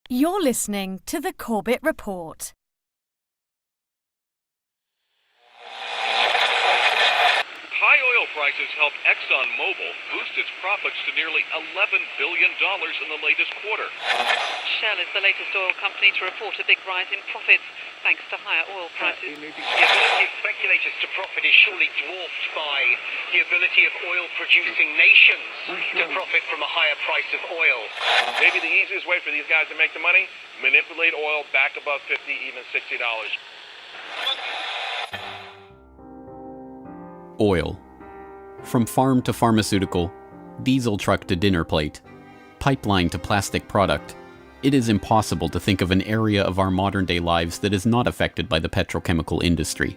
You're listening to the Corbett Report. High oil prices helped ExxonMobil boost its profits to nearly $11 billion in the latest quarter. Shell is the latest oil company to report a big rise in profits thanks to higher oil prices. The ability of speculators to profit is surely dwarfed by the ability of oil-producing nations to profit from a higher price of oil. Maybe the easiest way for these guys to make the money? Manipulate oil back above $50, even $60. Oil. From farm to pharmaceutical, diesel truck to dinner plate, pipeline to plastic product, it is impossible to think of an area of our modern-day lives that is not affected by the petrochemical industry.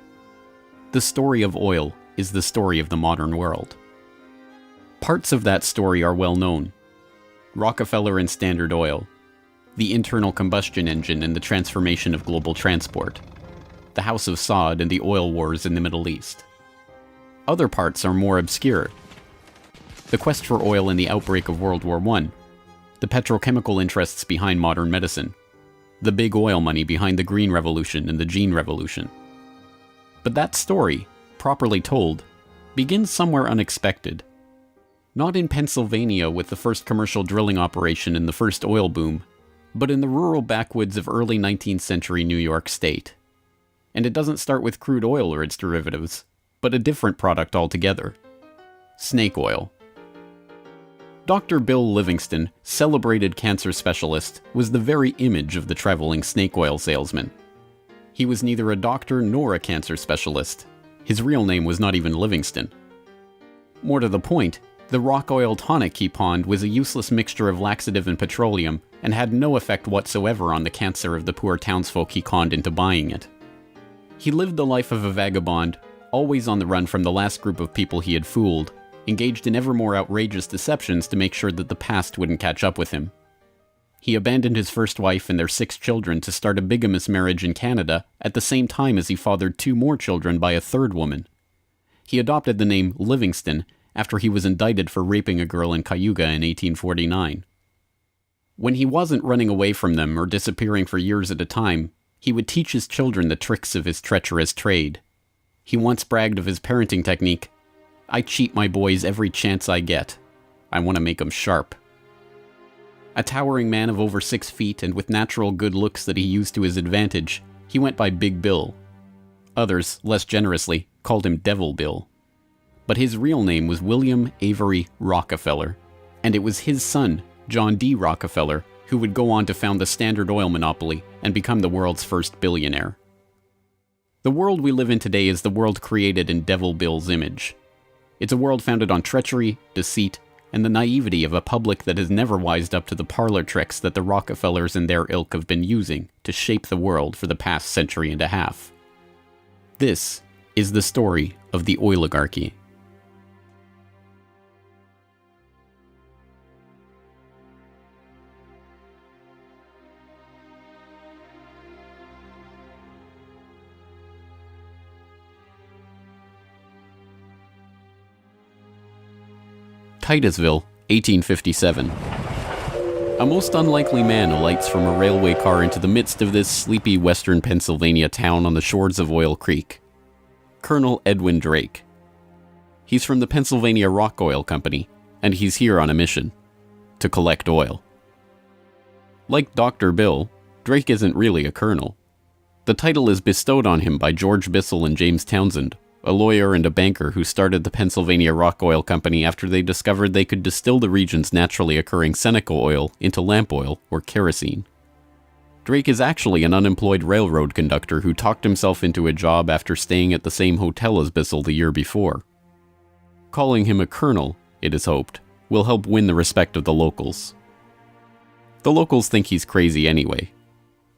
The story of oil is the story of the modern world. Parts of that story are well known. Rockefeller and Standard Oil, the internal combustion engine and the transformation of global transport, the House of Saud and the oil wars in the Middle East. Other parts are more obscure. The quest for oil in the outbreak of World War I, the petrochemical interests behind modern medicine, the big oil money behind the Green Revolution and the Gene Revolution. But that story, properly told, begins somewhere unexpected. Not in Pennsylvania with the first commercial drilling operation and the first oil boom, but in the rural backwoods of early 19th century New York State. And it doesn't start with crude oil or its derivatives, but a different product altogether. Snake oil. Dr. Bill Livingston, celebrated cancer specialist, was the very image of the traveling snake oil salesman. He was neither a doctor nor a cancer specialist. His real name was not even Livingston. More to the point, the rock oil tonic he pawned was a useless mixture of laxative and petroleum and had no effect whatsoever on the cancer of the poor townsfolk he conned into buying it. He lived the life of a vagabond, always on the run from the last group of people he had fooled, engaged in ever more outrageous deceptions to make sure that the past wouldn't catch up with him. He abandoned his first wife and their 6 children to start a bigamous marriage in Canada at the same time as he fathered 2 more children by a 3rd woman. He adopted the name Livingston after he was indicted for raping a girl in Cayuga in 1849. When he wasn't running away from them or disappearing for years at a time, he would teach his children the tricks of his treacherous trade. He once bragged of his parenting technique, "I cheat my boys every chance I get. I want to make them sharp." A towering man of over 6 feet and with natural good looks that he used to his advantage, he went by Big Bill. Others, less generously, called him Devil Bill. But his real name was William Avery Rockefeller, and it was his son, John D. Rockefeller, who would go on to found the Standard Oil monopoly and become the world's first billionaire. The world we live in today is the world created in Devil Bill's image. It's a world founded on treachery, deceit, and the naivety of a public that has never wised up to the parlor tricks that the Rockefellers and their ilk have been using to shape the world for the past century and a half. This is the story of the oligarchy. Titusville, 1857. A most unlikely man alights from a railway car into the midst of this sleepy western Pennsylvania town on the shores of Oil Creek. Colonel Edwin Drake. He's from the Pennsylvania Rock Oil Company, and he's here on a mission: to collect oil. Like Dr. Bill, Drake isn't really a colonel. The title is bestowed on him by George Bissell and James Townsend, a lawyer and a banker who started the Pennsylvania Rock Oil Company after they discovered they could distill the region's naturally occurring Seneca oil into lamp oil or kerosene. Drake is actually an unemployed railroad conductor who talked himself into a job after staying at the same hotel as Bissell the year before. Calling him a colonel, it is hoped, will help win the respect of the locals. The locals think he's crazy anyway.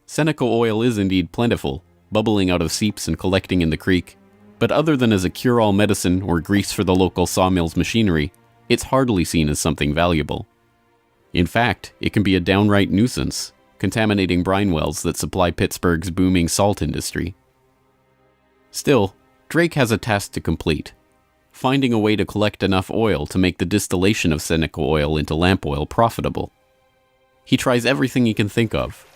Seneca oil is indeed plentiful, bubbling out of seeps and collecting in the creek, but other than as a cure-all medicine or grease for the local sawmill's machinery, it's hardly seen as something valuable. In fact, it can be a downright nuisance, contaminating brine wells that supply Pittsburgh's booming salt industry. Still, Drake has a task to complete: finding a way to collect enough oil to make the distillation of Seneca oil into lamp oil profitable. He tries everything he can think of.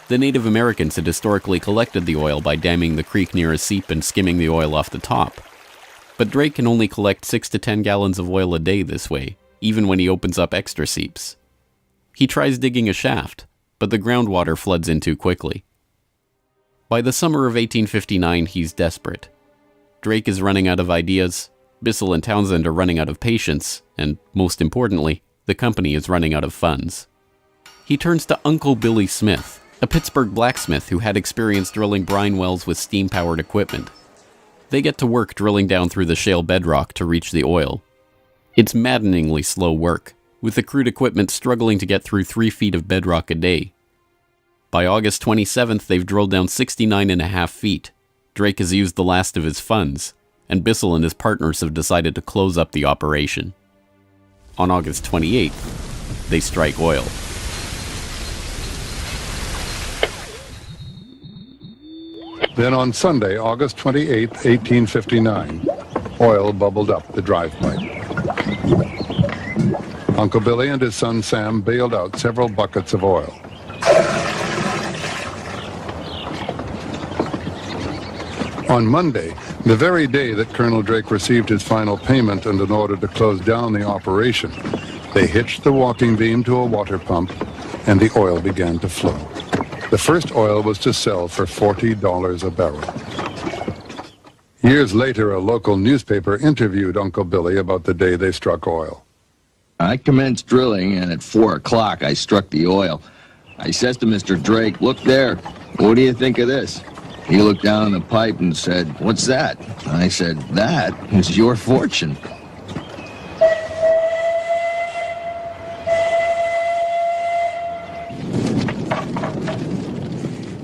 The Native Americans had historically collected the oil by damming the creek near a seep and skimming the oil off the top. But Drake can only collect 6 to 10 gallons of oil a day this way, even when he opens up extra seeps. He tries digging a shaft, but the groundwater floods in too quickly. By the summer of 1859, he's desperate. Drake is running out of ideas, Bissell and Townsend are running out of patience, and, most importantly, the company is running out of funds. He turns to Uncle Billy Smith, a Pittsburgh blacksmith who had experience drilling brine wells with steam-powered equipment. They get to work drilling down through the shale bedrock to reach the oil. It's maddeningly slow work, with the crude equipment struggling to get through 3 feet of bedrock a day. By August 27th, they've drilled down 69.5 feet. Drake has used the last of his funds, and Bissell and his partners have decided to close up the operation. On August 28th, they strike oil. Then on Sunday, August 28, 1859, oil bubbled up the drive pipe. Uncle Billy and his son Sam bailed out several buckets of oil. On Monday, the very day that Colonel Drake received his final payment and an order to close down the operation, they hitched the walking beam to a water pump, and the oil began to flow. The first oil was to sell for $40 a barrel. Years later, a local newspaper interviewed Uncle Billy about the day they struck oil. I commenced drilling, and at 4 o'clock I struck the oil. I says to Mr. Drake, "Look there, what do you think of this?" He looked down the pipe and said, "What's that?" I said, "That is your fortune."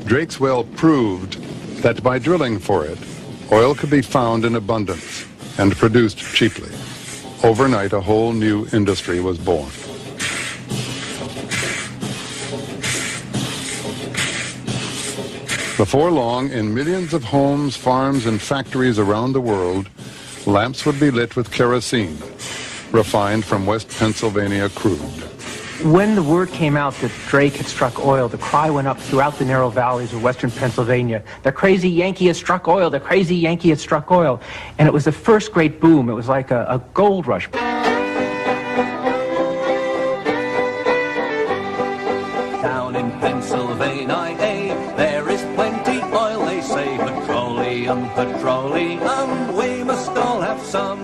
Drake's well proved that by drilling for it, oil could be found in abundance and produced cheaply. Overnight, a whole new industry was born. Before long, in millions of homes, farms, and factories around the world, lamps would be lit with kerosene, refined from West Pennsylvania crude. When the word came out that Drake had struck oil, the cry went up throughout the narrow valleys of western Pennsylvania. The crazy Yankee has struck oil, the crazy Yankee has struck oil. And it was the first great boom. It was like a gold rush. Down in Pennsylvania, there is plenty oil, they say. Petroleum, petroleum, we must all have some.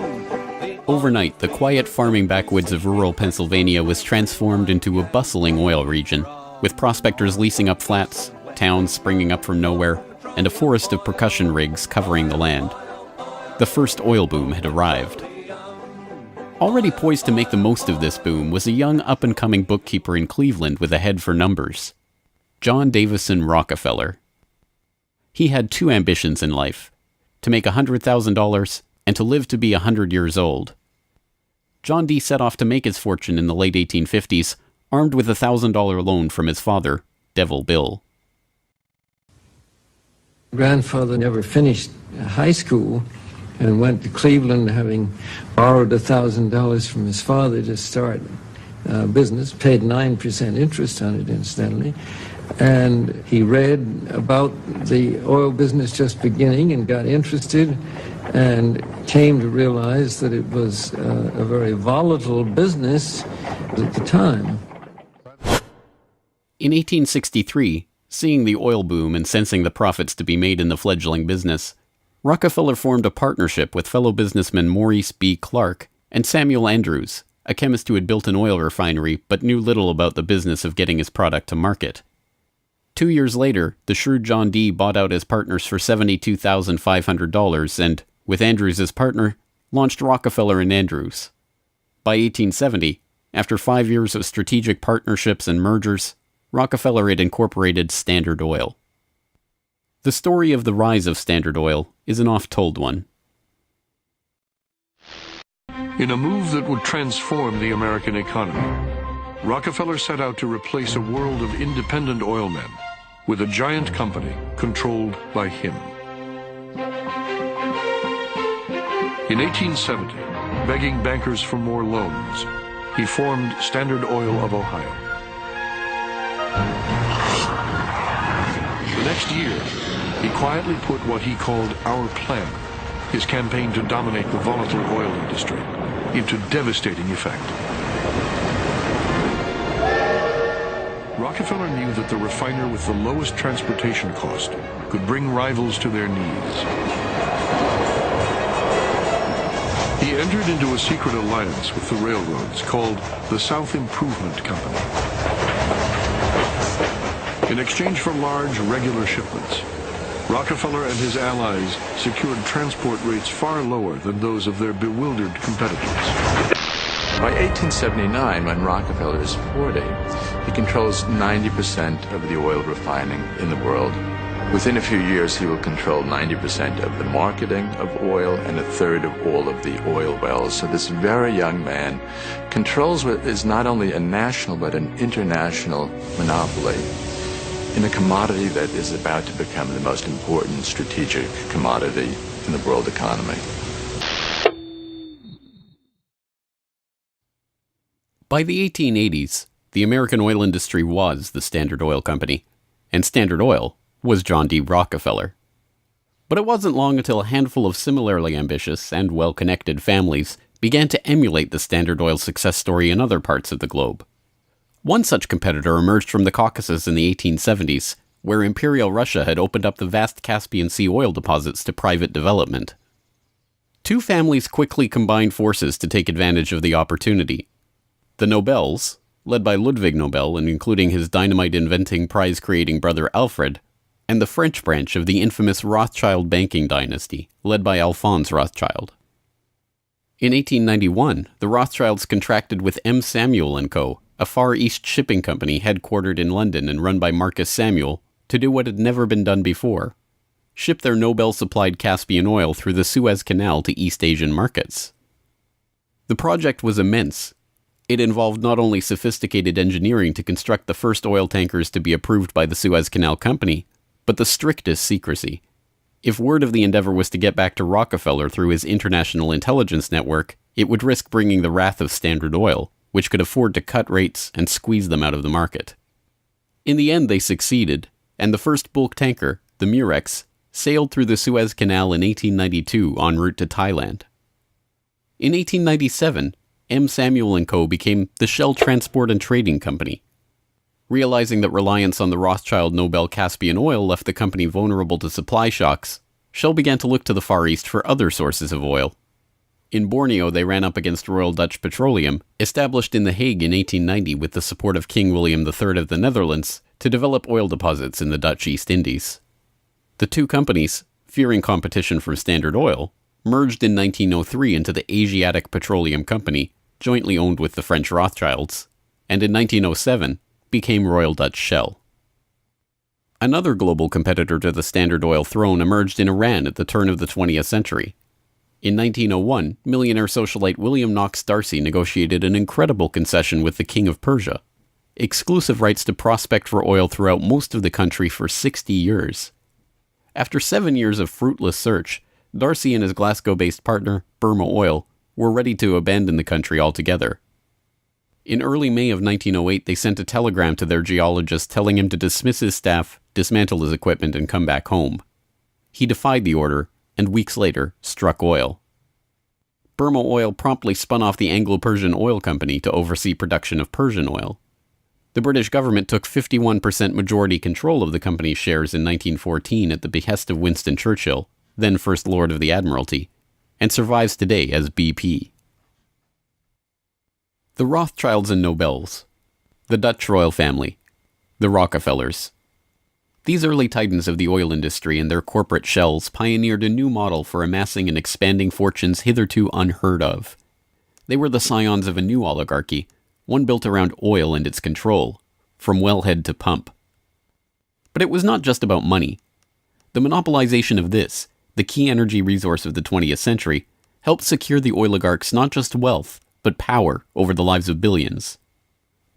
Overnight, the quiet farming backwoods of rural Pennsylvania was transformed into a bustling oil region, with prospectors leasing up flats, towns springing up from nowhere, and a forest of percussion rigs covering the land. The first oil boom had arrived. Already poised to make the most of this boom was a young up-and-coming bookkeeper in Cleveland with a head for numbers, John Davison Rockefeller. He had 2 ambitions in life, to make $100,000 and to live to be 100 years old. John D. set off to make his fortune in the late 1850s, armed with a $1,000 loan from his father, Devil Bill. Grandfather never finished high school and went to Cleveland, having borrowed $1,000 from his father to start business, paid 9% interest on it, incidentally. And he read about the oil business just beginning and got interested and came to realize that it was a very volatile business at the time. In 1863, seeing the oil boom and sensing the profits to be made in the fledgling business, Rockefeller formed a partnership with fellow businessmen Maurice B. Clark and Samuel Andrews, a chemist who had built an oil refinery but knew little about the business of getting his product to market. 2 years later, the shrewd John D. bought out his partners for $72,500 and, with Andrews as partner, launched Rockefeller and Andrews. By 1870, after 5 years of strategic partnerships and mergers, Rockefeller had incorporated Standard Oil. The story of the rise of Standard Oil is an oft-told one. In a move that would transform the American economy, Rockefeller set out to replace a world of independent oilmen with a giant company controlled by him. In 1870, begging bankers for more loans, he formed Standard Oil of Ohio. The next year, he quietly put what he called Our Plan, his campaign to dominate the volatile oil industry, into devastating effect. Rockefeller knew that the refiner with the lowest transportation cost could bring rivals to their knees. He entered into a secret alliance with the railroads called the South Improvement Company. In exchange for large, regular shipments, Rockefeller and his allies secured transport rates far lower than those of their bewildered competitors. By 1879, when Rockefeller is 40, he controls 90% of the oil refining in the world. Within a few years, he will control 90% of the marketing of oil and a third of all of the oil wells. So this very young man controls what is not only a national but an international monopoly in a commodity that is about to become the most important strategic commodity in the world economy. By the 1880s, the American oil industry was the Standard Oil Company, and Standard Oil was John D. Rockefeller. But it wasn't long until a handful of similarly ambitious and well-connected families began to emulate the Standard Oil success story in other parts of the globe. One such competitor emerged from the Caucasus in the 1870s, where Imperial Russia had opened up the vast Caspian Sea oil deposits to private development. Two families quickly combined forces to take advantage of the opportunity. The Nobels, led by Ludwig Nobel and including his dynamite-inventing, prize-creating brother Alfred, and the French branch of the infamous Rothschild banking dynasty, led by Alphonse Rothschild. In 1891, the Rothschilds contracted with M. Samuel & Co., a Far East shipping company headquartered in London and run by Marcus Samuel, to do what had never been done before: ship their Nobel-supplied Caspian oil through the Suez Canal to East Asian markets. The project was immense. It involved not only sophisticated engineering to construct the first oil tankers to be approved by the Suez Canal Company, but the strictest secrecy. If word of the endeavor was to get back to Rockefeller through his international intelligence network, it would risk bringing the wrath of Standard Oil, which could afford to cut rates and squeeze them out of the market. In the end, they succeeded, and the first bulk tanker, the Murex, sailed through the Suez Canal in 1892 en route to Thailand. In 1897, M. Samuel & Co. became the Shell Transport and Trading Company. Realizing that reliance on the Rothschild Nobel Caspian oil left the company vulnerable to supply shocks, Shell began to look to the Far East for other sources of oil. In Borneo, they ran up against Royal Dutch Petroleum, established in The Hague in 1890 with the support of King William III of the Netherlands, to develop oil deposits in the Dutch East Indies. The two companies, fearing competition from Standard Oil, merged in 1903 into the Asiatic Petroleum Company, jointly owned with the French Rothschilds, and in 1907 became Royal Dutch Shell. Another global competitor to the Standard Oil throne emerged in Iran at the turn of the 20th century. In 1901, millionaire socialite William Knox D'Arcy negotiated an incredible concession with the King of Persia: exclusive rights to prospect for oil throughout most of the country for 60 years. After 7 years of fruitless search, D'Arcy and his Glasgow-based partner, Burma Oil, were ready to abandon the country altogether. In early May of 1908, they sent a telegram to their geologist telling him to dismiss his staff, dismantle his equipment, and come back home. He defied the order, and weeks later, struck oil. Burma Oil promptly spun off the Anglo-Persian Oil Company to oversee production of Persian oil. The British government took 51% majority control of the company's shares in 1914 at the behest of Winston Churchill, then First Lord of the Admiralty, and survives today as BP. The Rothschilds and Nobels, the Dutch royal family, the Rockefellers. These early titans of the oil industry and their corporate shells pioneered a new model for amassing and expanding fortunes hitherto unheard of. They were the scions of a new oligarchy, one built around oil and its control, from wellhead to pump. But it was not just about money. The monopolization of this, the key energy resource of the 20th century, helped secure the oligarchs not just wealth, but power over the lives of billions.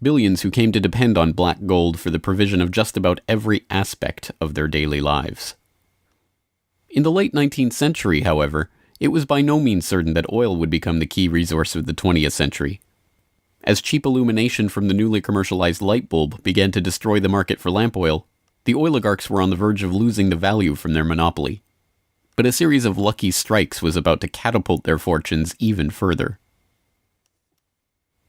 Billions who came to depend on black gold for the provision of just about every aspect of their daily lives. In the late 19th century, however, it was by no means certain that oil would become the key resource of the 20th century. As cheap illumination from the newly commercialized light bulb began to destroy the market for lamp oil, the oligarchs were on the verge of losing the value from their monopoly. But a series of lucky strikes was about to catapult their fortunes even further.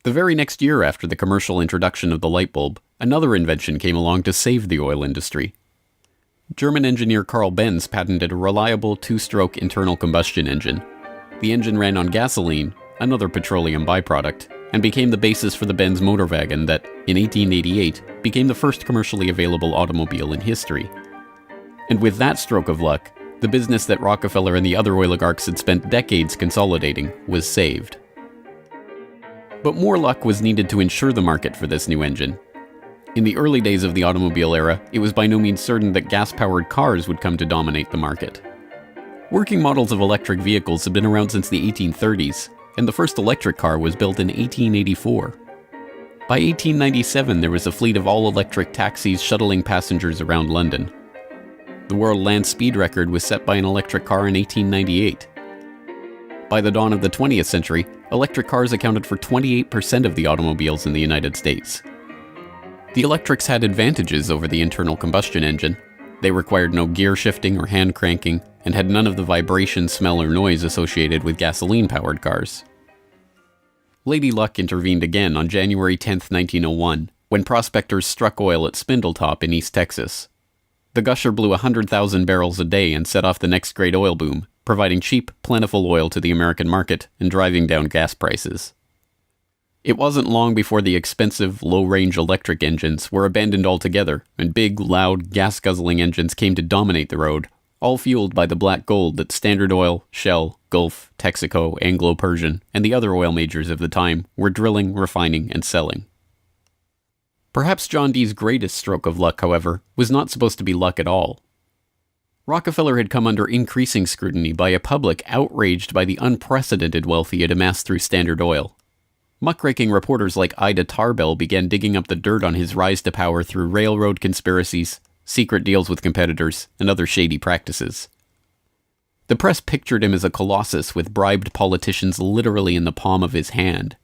The very next year after the commercial introduction of the light bulb, another invention came along to save the oil industry. German engineer Carl Benz patented a reliable two-stroke internal combustion engine. The engine ran on gasoline, another petroleum byproduct, and became the basis for the Benz motorwagen that, in 1888, became the first commercially available automobile in history. And with that stroke of luck, the business that Rockefeller and the other oligarchs had spent decades consolidating was saved. But more luck was needed to ensure the market for this new engine. In the early days of the automobile era, it was by no means certain that gas-powered cars would come to dominate the market. Working models of electric vehicles had been around since the 1830s, and the first electric car was built in 1884. By 1897, there was a fleet of all-electric taxis shuttling passengers around London. The world land speed record was set by an electric car in 1898. By the dawn of the 20th century, electric cars accounted for 28% of the automobiles in the United States. The electrics had advantages over the internal combustion engine. They required no gear shifting or hand cranking, and had none of the vibration, smell, or noise associated with gasoline-powered cars. Lady Luck intervened again on January 10, 1901, when prospectors struck oil at Spindletop in East Texas. The gusher blew 100,000 barrels a day and set off the next great oil boom, providing cheap, plentiful oil to the American market and driving down gas prices. It wasn't long before the expensive, low-range electric engines were abandoned altogether, and big, loud, gas-guzzling engines came to dominate the road, all fueled by the black gold that Standard Oil, Shell, Gulf, Texaco, Anglo-Persian, and the other oil majors of the time were drilling, refining, and selling. Perhaps John D's greatest stroke of luck, however, was not supposed to be luck at all. Rockefeller had come under increasing scrutiny by a public outraged by the unprecedented wealth he had amassed through Standard Oil. Muckraking reporters like Ida Tarbell began digging up the dirt on his rise to power through railroad conspiracies, secret deals with competitors, and other shady practices. The press pictured him as a colossus with bribed politicians literally in the palm of his hand.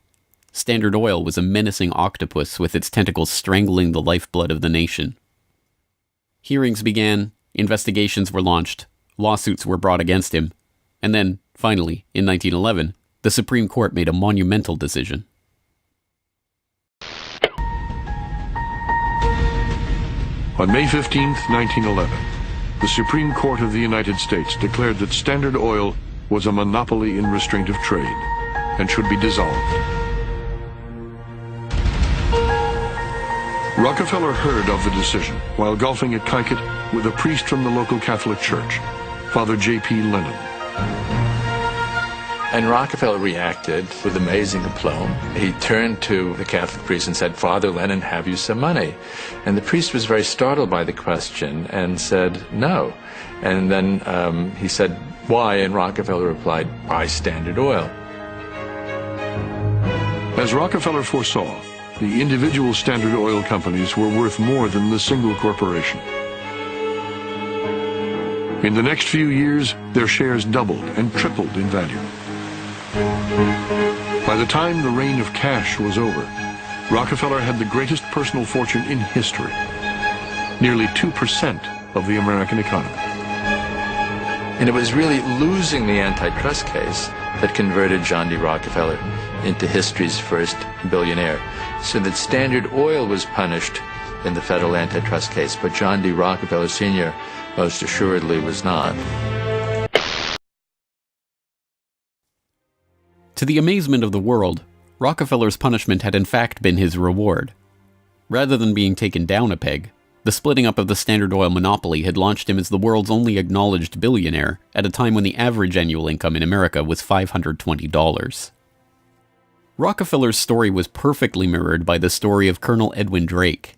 Standard Oil was a menacing octopus with its tentacles strangling the lifeblood of the nation. Hearings began, investigations were launched, lawsuits were brought against him, and then, finally, in 1911, the Supreme Court made a monumental decision. On May 15, 1911, the Supreme Court of the United States declared that Standard Oil was a monopoly in restraint of trade and should be dissolved. Rockefeller heard of the decision while golfing at Kykuit with a priest from the local Catholic Church, Father J.P. Lennon. And Rockefeller reacted with amazing aplomb. He turned to the Catholic priest and said, "Father Lennon, have you some money?" And the priest was very startled by the question and said, "No." And then he said, "Why?" And Rockefeller replied, "Buy Standard Oil." As Rockefeller foresaw, the individual Standard Oil companies were worth more than the single corporation. In the next few years, their shares doubled and tripled in value. By the time the reign of cash was over, Rockefeller had the greatest personal fortune in history, nearly 2% of the American economy. And it was really losing the antitrust case that converted John D. Rockefeller into history's first billionaire. So that Standard Oil was punished in the federal antitrust case, but John D. Rockefeller Sr. most assuredly was not. To the amazement of the world, Rockefeller's punishment had in fact been his reward. Rather than being taken down a peg, the splitting up of the Standard Oil monopoly had launched him as the world's only acknowledged billionaire at a time when the average annual income in America was $520. Rockefeller's story was perfectly mirrored by the story of Colonel Edwin Drake.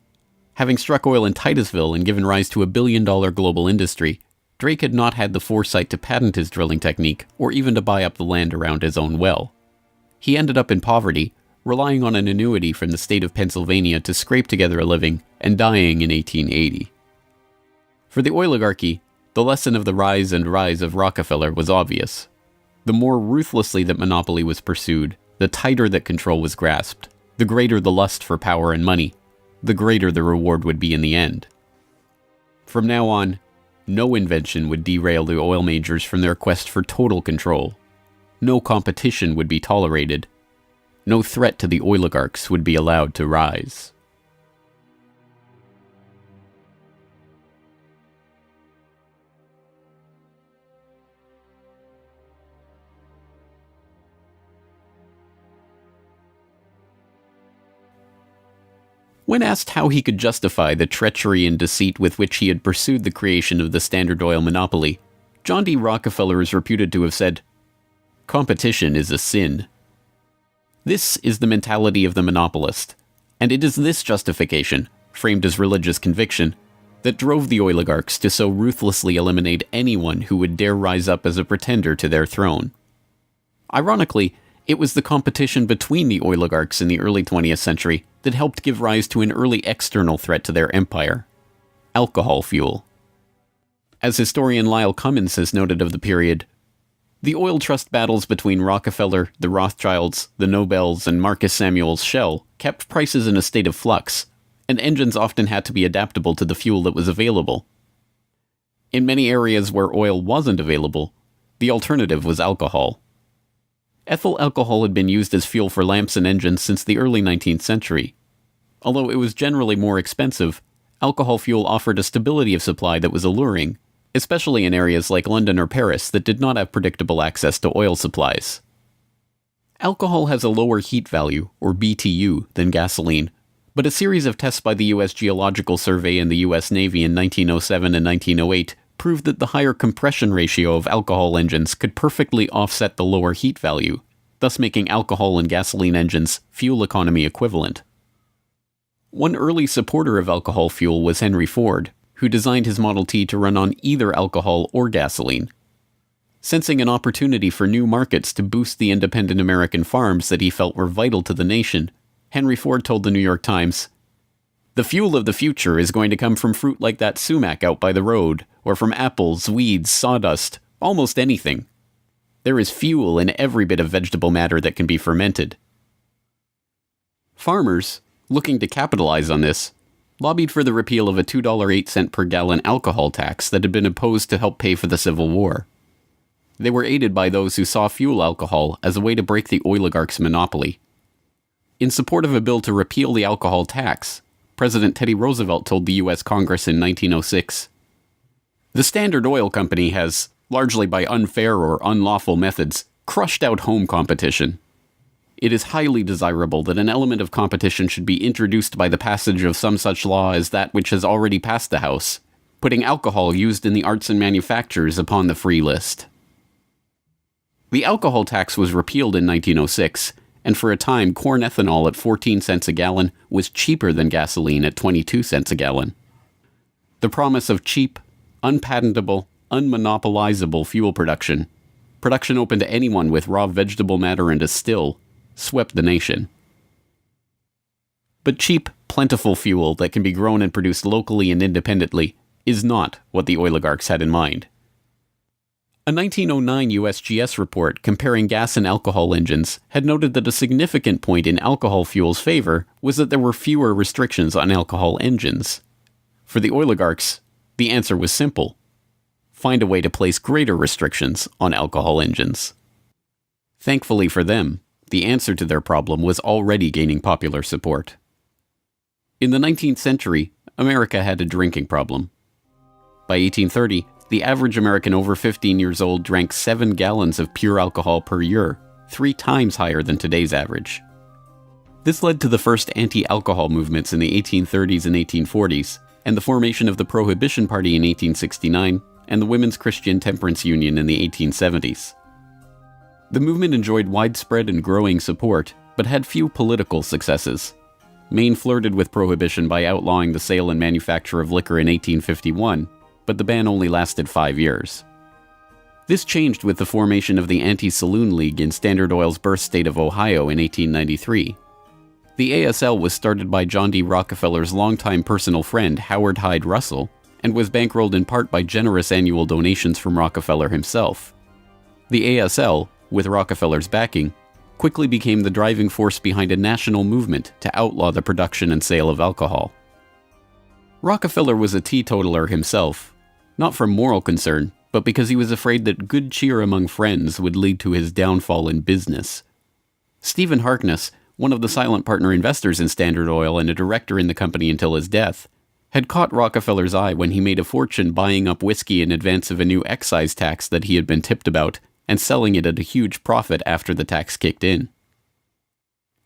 Having struck oil in Titusville and given rise to a billion-dollar global industry, Drake had not had the foresight to patent his drilling technique or even to buy up the land around his own well. He ended up in poverty, relying on an annuity from the state of Pennsylvania to scrape together a living, and dying in 1880. For the oligarchy, the lesson of the rise of Rockefeller was obvious. The more ruthlessly that monopoly was pursued, the tighter that control was grasped, The greater the lust for power and money, the greater the reward would be in the end. From now on, no invention would derail the oil majors from their quest for total control. No competition would be tolerated. No threat to the oligarchs would be allowed to rise. When asked how he could justify the treachery and deceit with which he had pursued the creation of the Standard Oil monopoly, John D. Rockefeller is reputed to have said, "Competition is a sin." This is the mentality of the monopolist, and it is this justification, framed as religious conviction, that drove the oligarchs to so ruthlessly eliminate anyone who would dare rise up as a pretender to their throne. Ironically, it was the competition between the oligarchs in the early 20th century that helped give rise to an early external threat to their empire: alcohol fuel. As historian Lyle Cummins has noted of the period, the oil trust battles between Rockefeller, the Rothschilds, the Nobels, and Marcus Samuel's Shell kept prices in a state of flux, and engines often had to be adaptable to the fuel that was available. In many areas where oil wasn't available, the alternative was alcohol. Ethyl alcohol had been used as fuel for lamps and engines since the early 19th century. Although it was generally more expensive, alcohol fuel offered a stability of supply that was alluring, especially in areas like London or Paris that did not have predictable access to oil supplies. Alcohol has a lower heat value, or BTU, than gasoline, but a series of tests by the U.S. Geological Survey and the U.S. Navy in 1907 and 1908 proved that the higher compression ratio of alcohol engines could perfectly offset the lower heat value, thus making alcohol and gasoline engines fuel economy equivalent. One early supporter of alcohol fuel was Henry Ford, who designed his Model T to run on either alcohol or gasoline. Sensing an opportunity for new markets to boost the independent American farms that he felt were vital to the nation, Henry Ford told the New York Times, "The fuel of the future is going to come from fruit like that sumac out by the road, or from apples, weeds, sawdust, almost anything. There is fuel in every bit of vegetable matter that can be fermented." Farmers, looking to capitalize on this, lobbied for the repeal of a $2.08 per gallon alcohol tax that had been imposed to help pay for the Civil War. They were aided by those who saw fuel alcohol as a way to break the oligarchs' monopoly. In support of a bill to repeal the alcohol tax, President Teddy Roosevelt told the U.S. Congress in 1906, "The Standard Oil Company has, largely by unfair or unlawful methods, crushed out home competition. It is highly desirable that an element of competition should be introduced by the passage of some such law as that which has already passed the House, putting alcohol used in the arts and manufactures upon the free list." The alcohol tax was repealed in 1906, and for a time corn ethanol at 14 cents a gallon was cheaper than gasoline at 22 cents a gallon. The promise of cheap, unpatentable, unmonopolizable fuel production open to anyone with raw vegetable matter and a still, swept the nation. But cheap, plentiful fuel that can be grown and produced locally and independently is not what the oligarchs had in mind. A 1909 USGS report comparing gas and alcohol engines had noted that a significant point in alcohol fuel's favor was that there were fewer restrictions on alcohol engines. For the oligarchs, the answer was simple: find a way to place greater restrictions on alcohol engines. Thankfully for them, the answer to their problem was already gaining popular support. In the 19th century, America had a drinking problem. By 1830, the average American over 15 years old drank 7 gallons of pure alcohol per year, 3 times higher than today's average. This led to the first anti-alcohol movements in the 1830s and 1840s, and the formation of the Prohibition Party in 1869, and the Women's Christian Temperance Union in the 1870s. The movement enjoyed widespread and growing support, but had few political successes. Maine flirted with prohibition by outlawing the sale and manufacture of liquor in 1851, but the ban only lasted 5 years. This changed with the formation of the Anti-Saloon League in Standard Oil's birth state of Ohio in 1893. The ASL was started by John D. Rockefeller's longtime personal friend Howard Hyde Russell, and was bankrolled in part by generous annual donations from Rockefeller himself. The ASL, with Rockefeller's backing, quickly became the driving force behind a national movement to outlaw the production and sale of alcohol. Rockefeller was a teetotaler himself, not from moral concern, but because he was afraid that good cheer among friends would lead to his downfall in business. Stephen Harkness, one of the silent partner investors in Standard Oil and a director in the company until his death, had caught Rockefeller's eye when he made a fortune buying up whiskey in advance of a new excise tax that he had been tipped about and selling it at a huge profit after the tax kicked in.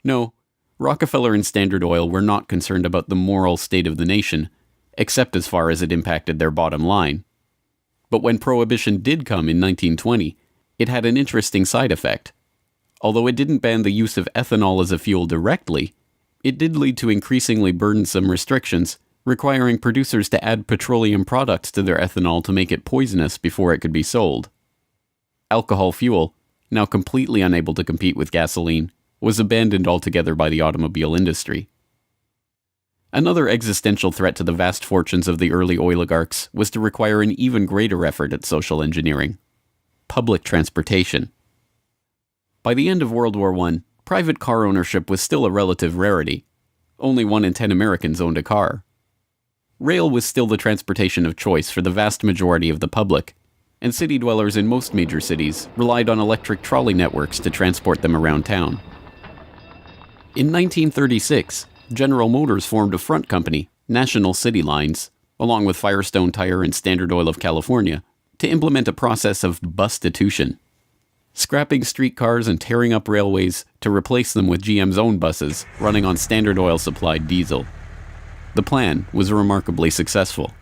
No, Rockefeller and Standard Oil were not concerned about the moral state of the nation, except as far as it impacted their bottom line. But when Prohibition did come in 1920, it had an interesting side effect. Although it didn't ban the use of ethanol as a fuel directly, it did lead to increasingly burdensome restrictions, requiring producers to add petroleum products to their ethanol to make it poisonous before it could be sold. Alcohol fuel, now completely unable to compete with gasoline, was abandoned altogether by the automobile industry. Another existential threat to the vast fortunes of the early oligarchs was to require an even greater effort at social engineering: public transportation. By the end of World War I, private car ownership was still a relative rarity. Only 1 in 10 Americans owned a car. Rail was still the transportation of choice for the vast majority of the public, and city dwellers in most major cities relied on electric trolley networks to transport them around town. In 1936, General Motors formed a front company, National City Lines, along with Firestone Tire and Standard Oil of California, to implement a process of bustitution, scrapping streetcars and tearing up railways to replace them with GM's own buses running on Standard Oil-supplied diesel. The plan was remarkably successful.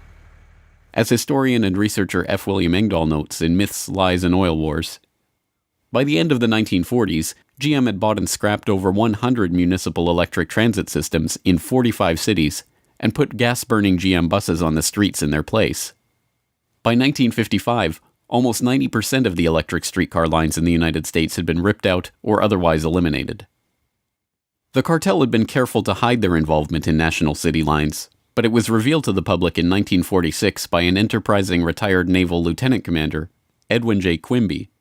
As historian and researcher F. William Engdahl notes in Myths, Lies, and Oil Wars, by the end of the 1940s, GM had bought and scrapped over 100 municipal electric transit systems in 45 cities and put gas-burning GM buses on the streets in their place. By 1955, almost 90% of the electric streetcar lines in the United States had been ripped out or otherwise eliminated. The cartel had been careful to hide their involvement in National City Lines, but it was revealed to the public in 1946 by an enterprising retired naval lieutenant commander, Edwin J. Quimby.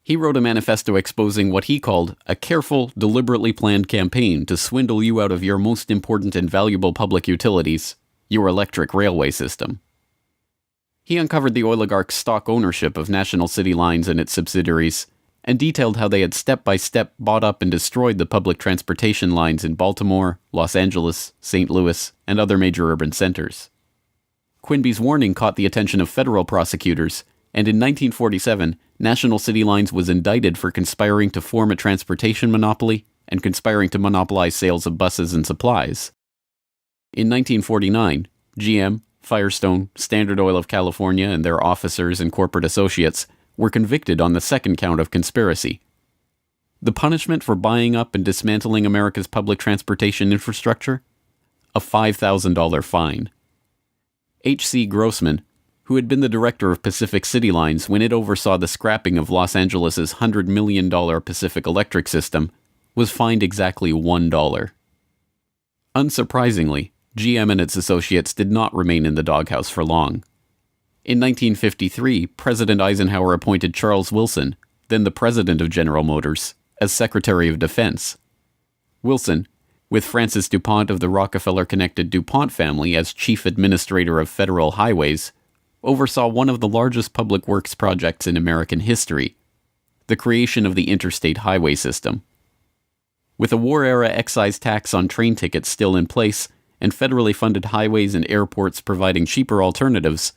He wrote a manifesto exposing what he called a careful, deliberately planned campaign to swindle you out of your most important and valuable public utilities, your electric railway system. He uncovered the oligarchs' stock ownership of National City Lines and its subsidiaries, and detailed how they had step-by-step bought up and destroyed the public transportation lines in Baltimore, Los Angeles, St. Louis, and other major urban centers. Quimby's warning caught the attention of federal prosecutors, and in 1947, National City Lines was indicted for conspiring to form a transportation monopoly and conspiring to monopolize sales of buses and supplies. In 1949, GM, Firestone, Standard Oil of California, and their officers and corporate associates were convicted on the second count of conspiracy. The punishment for buying up and dismantling America's public transportation infrastructure? A $5,000 fine. H.C. Grossman, who had been the director of Pacific City Lines when it oversaw the scrapping of Los Angeles' $100 million Pacific Electric system, was fined exactly $1. Unsurprisingly, GM and its associates did not remain in the doghouse for long. In 1953, President Eisenhower appointed Charles Wilson, then the president of General Motors, as Secretary of Defense. Wilson, with Francis DuPont of the Rockefeller-connected DuPont family as chief administrator of federal highways, oversaw one of the largest public works projects in American history, the creation of the interstate highway system. With a war-era excise tax on train tickets still in place, and federally funded highways and airports providing cheaper alternatives,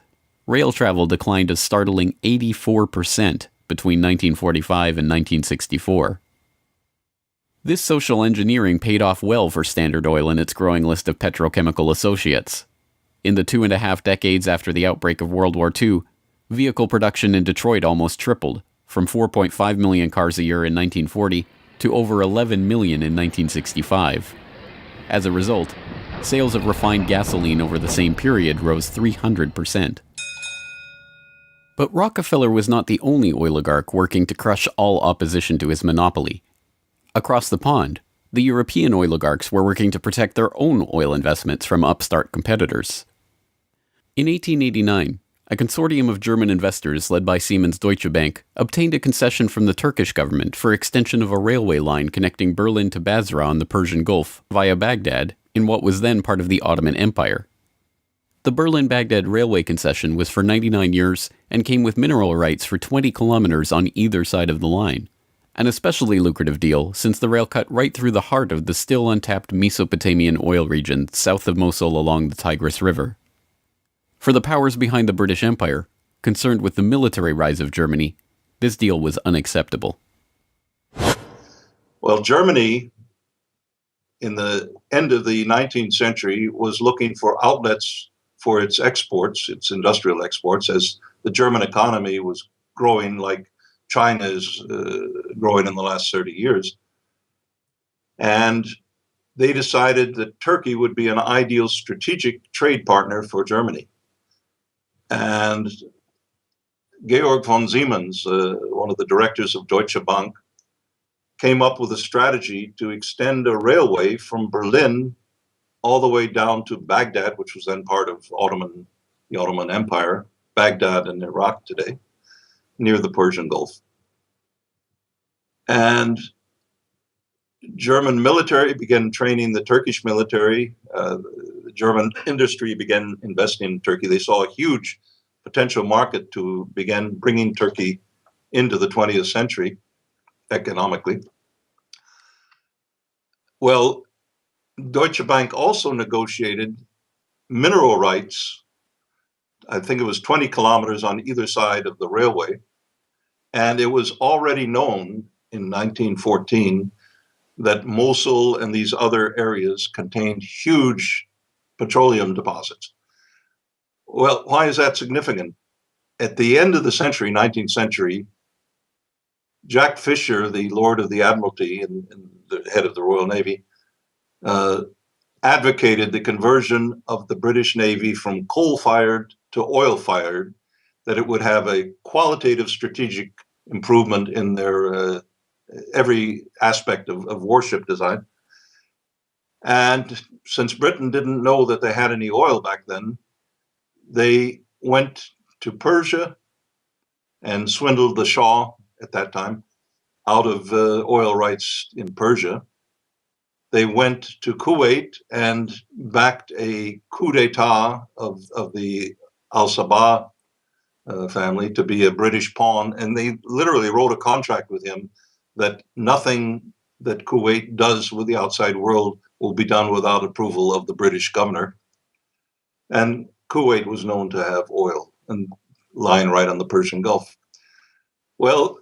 rail travel declined a startling 84% between 1945 and 1964. This social engineering paid off well for Standard Oil and its growing list of petrochemical associates. In the 2.5 decades after the outbreak of World War II, vehicle production in Detroit almost tripled, from 4.5 million cars a year in 1940 to over 11 million in 1965. As a result, sales of refined gasoline over the same period rose 300%. But Rockefeller was not the only oligarch working to crush all opposition to his monopoly. Across the pond, the European oligarchs were working to protect their own oil investments from upstart competitors. In 1889, a consortium of German investors led by Siemens Deutsche Bank obtained a concession from the Turkish government for extension of a railway line connecting Berlin to Basra on the Persian Gulf via Baghdad in what was then part of the Ottoman Empire. The Berlin-Baghdad railway concession was for 99 years and came with mineral rights for 20 kilometers on either side of the line, an especially lucrative deal since the rail cut right through the heart of the still untapped Mesopotamian oil region south of Mosul along the Tigris River. For the powers behind the British Empire, concerned with the military rise of Germany, this deal was unacceptable. Well, Germany, in the end of the 19th century, was looking for outlets for its exports, its industrial exports, as the German economy was growing like China is growing in the last 30 years. And they decided that Turkey would be an ideal strategic trade partner for Germany. And Georg von Siemens, one of the directors of Deutsche Bank, came up with a strategy to extend a railway from Berlin all the way down to Baghdad, which was then part of the Ottoman Empire, Baghdad in Iraq today, near the Persian Gulf. And German military began training the Turkish military. The German industry began investing in Turkey. They saw a huge potential market to begin bringing Turkey into the 20th century economically. Well, Deutsche Bank also negotiated mineral rights. I think it was 20 kilometers on either side of the railway. And it was already known in 1914 that Mosul and these other areas contained huge petroleum deposits. Well, why is that significant? At the end of the century, 19th century, Jack Fisher, the Lord of the Admiralty and the head of the Royal Navy, advocated the conversion of the British Navy from coal-fired to oil-fired, that it would have a qualitative strategic improvement in their every aspect of warship design. And since Britain didn't know that they had any oil back then, they went to Persia and swindled the Shah at that time out of oil rights in Persia. They went to Kuwait and backed a coup d'etat of the Al-Sabah family to be a British pawn. And they literally wrote a contract with him that nothing that Kuwait does with the outside world will be done without approval of the British governor. And Kuwait was known to have oil and lying right on the Persian Gulf. Well,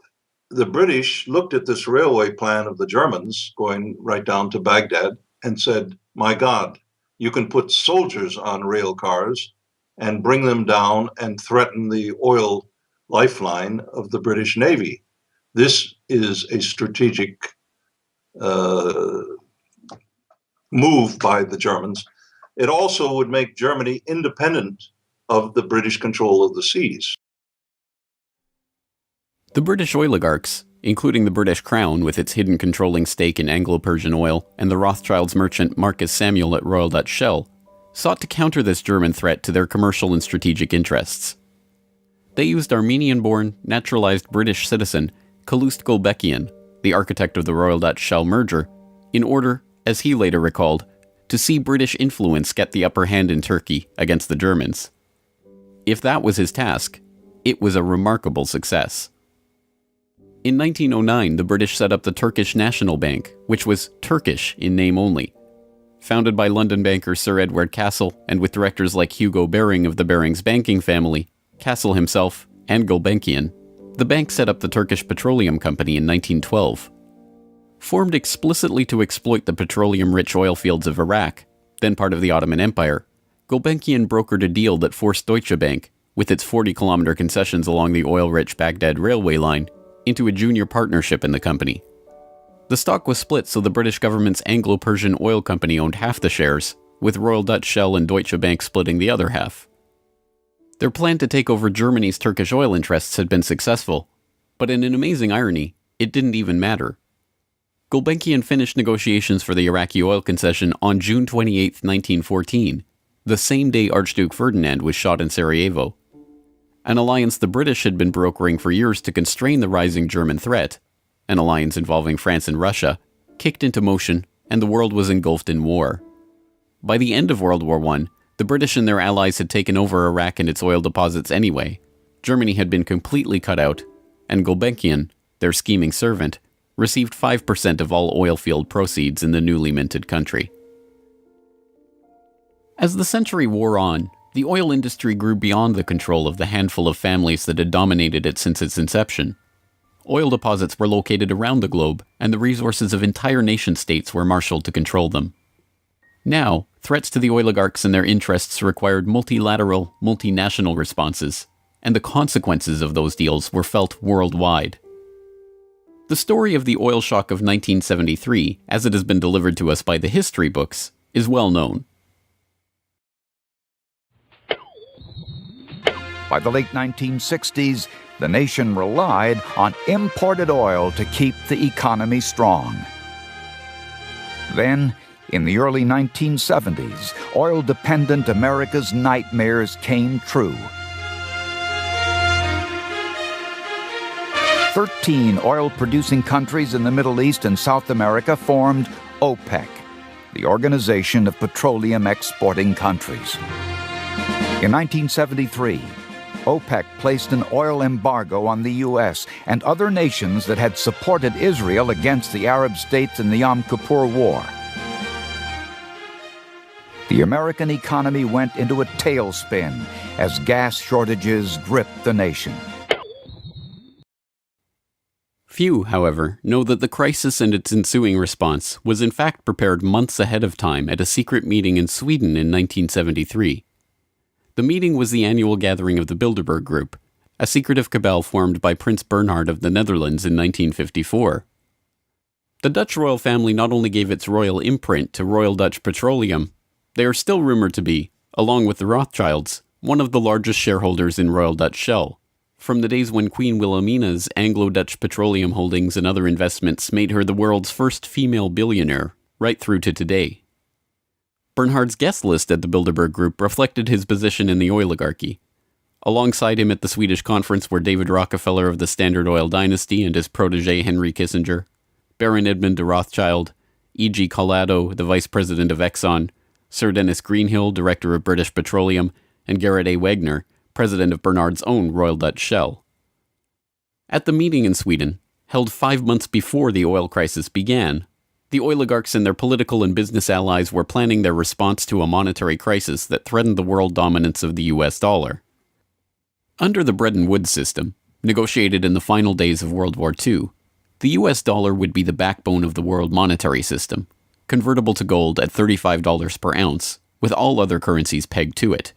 the British looked at this railway plan of the Germans going right down to Baghdad and said, my God, you can put soldiers on rail cars and bring them down and threaten the oil lifeline of the British Navy. This is a strategic move by the Germans. It also would make Germany independent of the British control of the seas. The British oligarchs, including the British Crown with its hidden controlling stake in Anglo-Persian oil and the Rothschilds merchant Marcus Samuel at Royal Dutch Shell, sought to counter this German threat to their commercial and strategic interests. They used Armenian-born, naturalized British citizen Calouste Gulbenkian, the architect of the Royal Dutch Shell merger, in order, as he later recalled, to see British influence get the upper hand in Turkey against the Germans. If that was his task, it was a remarkable success. In 1909, the British set up the Turkish National Bank, which was Turkish in name only. Founded by London banker Sir Edward Castle and with directors like Hugo Baring of the Barings banking family, Castle himself, and Gulbenkian, the bank set up the Turkish Petroleum Company in 1912. Formed explicitly to exploit the petroleum-rich oil fields of Iraq, then part of the Ottoman Empire, Gulbenkian brokered a deal that forced Deutsche Bank, with its 40-kilometer concessions along the oil-rich Baghdad railway line, into a junior partnership in the company. The stock was split so the British government's Anglo-Persian Oil Company owned half the shares, with Royal Dutch Shell and Deutsche Bank splitting the other half. Their plan to take over Germany's Turkish oil interests had been successful, but in an amazing irony, it didn't even matter. Gulbenkian finished negotiations for the Iraqi oil concession on June 28, 1914, the same day Archduke Ferdinand was shot in Sarajevo. an alliance the British had been brokering for years to constrain the rising German threat, an alliance involving France and Russia, kicked into motion, and the world was engulfed in war. By the end of World War I, the British and their allies had taken over Iraq and its oil deposits anyway. Germany had been completely cut out, and Gulbenkian, their scheming servant, received 5% of all oil field proceeds in the newly minted country. As the century wore on, the oil industry grew beyond the control of the handful of families that had dominated it since its inception. Oil deposits were located around the globe, and the resources of entire nation-states were marshaled to control them. Now, threats to the oligarchs and their interests required multilateral, multinational responses, and the consequences of those deals were felt worldwide. The story of the oil shock of 1973, as it has been delivered to us by the history books, is well known. By the late 1960s, the nation relied on imported oil to keep the economy strong. Then, in the early 1970s, oil-dependent America's nightmares came true. 13 oil-producing countries in the Middle East and South America formed OPEC, the Organization of Petroleum Exporting Countries. In 1973, OPEC placed an oil embargo on the U.S. and other nations that had supported Israel against the Arab states in the Yom Kippur War. The American economy went into a tailspin as gas shortages gripped the nation. Few, however, know that the crisis and its ensuing response was in fact prepared months ahead of time at a secret meeting in Sweden in 1973. The meeting was the annual gathering of the Bilderberg Group, a secretive cabal formed by Prince Bernhard of the Netherlands in 1954. The Dutch royal family not only gave its royal imprint to Royal Dutch Petroleum, they are still rumored to be, along with the Rothschilds, one of the largest shareholders in Royal Dutch Shell, from the days when Queen Wilhelmina's Anglo-Dutch petroleum holdings and other investments made her the world's first female billionaire, right through to today. Bernhard's guest list at the Bilderberg Group reflected his position in the oligarchy. Alongside him at the Swedish conference were David Rockefeller of the Standard Oil dynasty and his protege Henry Kissinger, Baron Edmund de Rothschild, E.G. Collado, the vice president of Exxon, Sir Dennis Greenhill, director of British Petroleum, and Gerrit A. Wagner, president of Bernhard's own Royal Dutch Shell. At the meeting in Sweden, held 5 months before the oil crisis began, the oligarchs and their political and business allies were planning their response to a monetary crisis that threatened the world dominance of the US dollar. Under the Bretton Woods system, negotiated in the final days of World War II, the US dollar would be the backbone of the world monetary system, convertible to gold at $35 per ounce, with all other currencies pegged to it.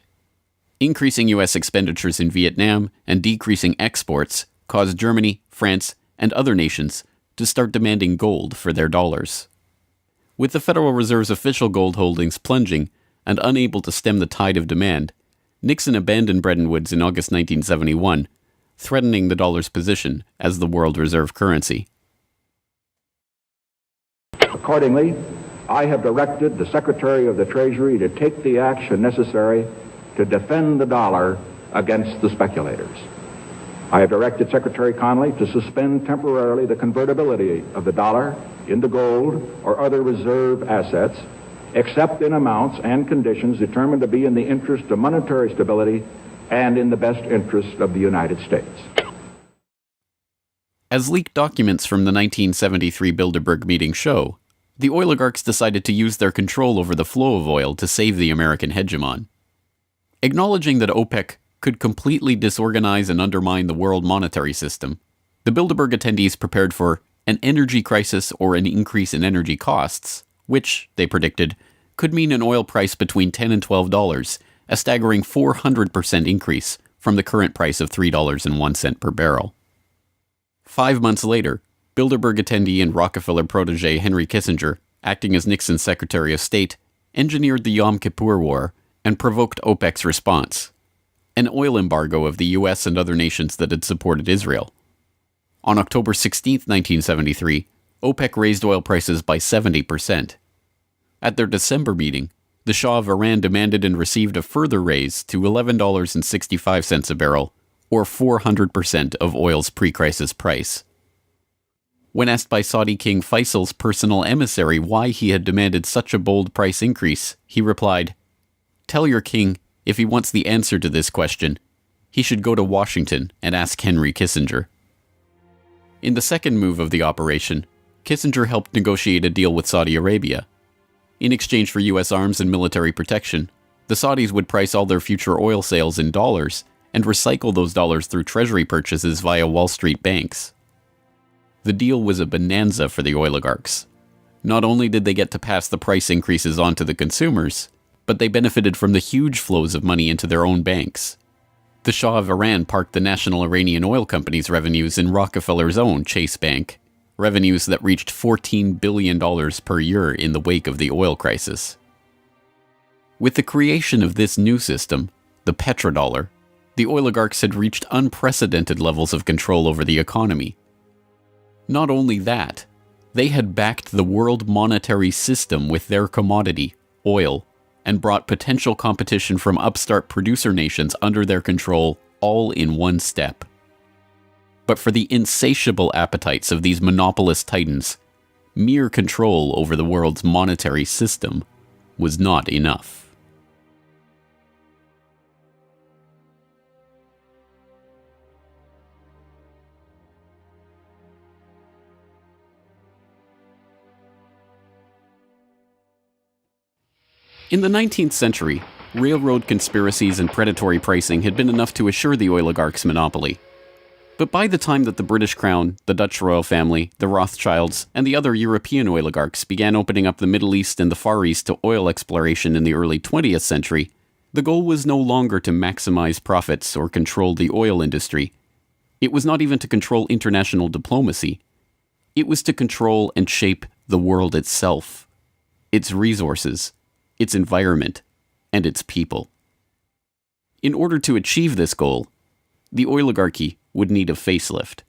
Increasing US expenditures in Vietnam and decreasing exports caused Germany, France, and other nations to start demanding gold for their dollars. With the Federal Reserve's official gold holdings plunging and unable to stem the tide of demand, Nixon abandoned Bretton Woods in August 1971, threatening the dollar's position as the world reserve currency. Accordingly, I have directed the Secretary of the Treasury to take the action necessary to defend the dollar against the speculators. I have directed Secretary Connally to suspend temporarily the convertibility of the dollar into gold or other reserve assets, except in amounts and conditions determined to be in the interest of monetary stability and in the best interest of the United States. As leaked documents from the 1973 Bilderberg meeting show, the oligarchs decided to use their control over the flow of oil to save the American hegemon. Acknowledging that OPEC could completely disorganize and undermine the world monetary system, the Bilderberg attendees prepared for an energy crisis or an increase in energy costs, which, they predicted, could mean an oil price between $10 and $12, a staggering 400% increase from the current price of $3.01 per barrel. 5 months later, Bilderberg attendee and Rockefeller protege Henry Kissinger, acting as Nixon's Secretary of State, engineered the Yom Kippur War and provoked OPEC's response, an oil embargo of the US and other nations that had supported Israel. On October 16, 1973, OPEC raised oil prices by 70%. At their December meeting, the Shah of Iran demanded and received a further raise to $11.65 a barrel, or 400% of oil's pre-crisis price. When asked by Saudi King Faisal's personal emissary why he had demanded such a bold price increase, he replied, "Tell your king, if he wants the answer to this question, he should go to Washington and ask Henry Kissinger." In the second move of the operation, Kissinger helped negotiate a deal with Saudi Arabia. In exchange for U.S. arms and military protection, the Saudis would price all their future oil sales in dollars and recycle those dollars through treasury purchases via Wall Street banks. The deal was a bonanza for the oligarchs. Not only did they get to pass the price increases on to the consumers, but they benefited from the huge flows of money into their own banks. The Shah of Iran parked the National Iranian Oil Company's revenues in Rockefeller's own Chase Bank, revenues that reached $14 billion per year in the wake of the oil crisis. With the creation of this new system, the petrodollar, the oligarchs had reached unprecedented levels of control over the economy. Not only that, they had backed the world monetary system with their commodity, oil, and brought potential competition from upstart producer nations under their control all in one step. But for the insatiable appetites of these monopolist titans, mere control over the world's monetary system was not enough. In the 19th century, railroad conspiracies and predatory pricing had been enough to assure the oligarchs' monopoly. But by the time that the British Crown, the Dutch royal family, the Rothschilds, and the other European oligarchs began opening up the Middle East and the Far East to oil exploration in the early 20th century, the goal was no longer to maximize profits or control the oil industry. It was not even to control international diplomacy. It was to control and shape the world itself, its resources, its environment, and its people. In order to achieve this goal, the oligarchy would need a facelift.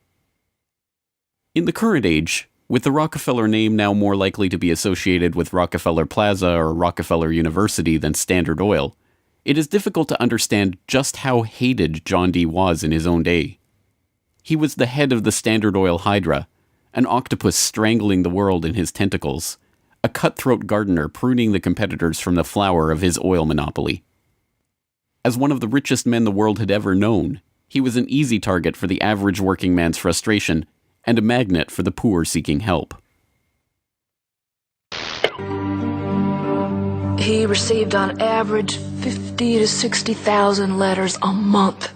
In the current age, with the Rockefeller name now more likely to be associated with Rockefeller Plaza or Rockefeller University than Standard Oil, it is difficult to understand just how hated John D. was in his own day. He was the head of the Standard Oil Hydra, an octopus strangling the world in his tentacles, a cutthroat gardener pruning the competitors from the flower of his oil monopoly. As one of the richest men the world had ever known, he was an easy target for the average working man's frustration and a magnet for the poor seeking help. He received on average 50 to 60,000 letters a month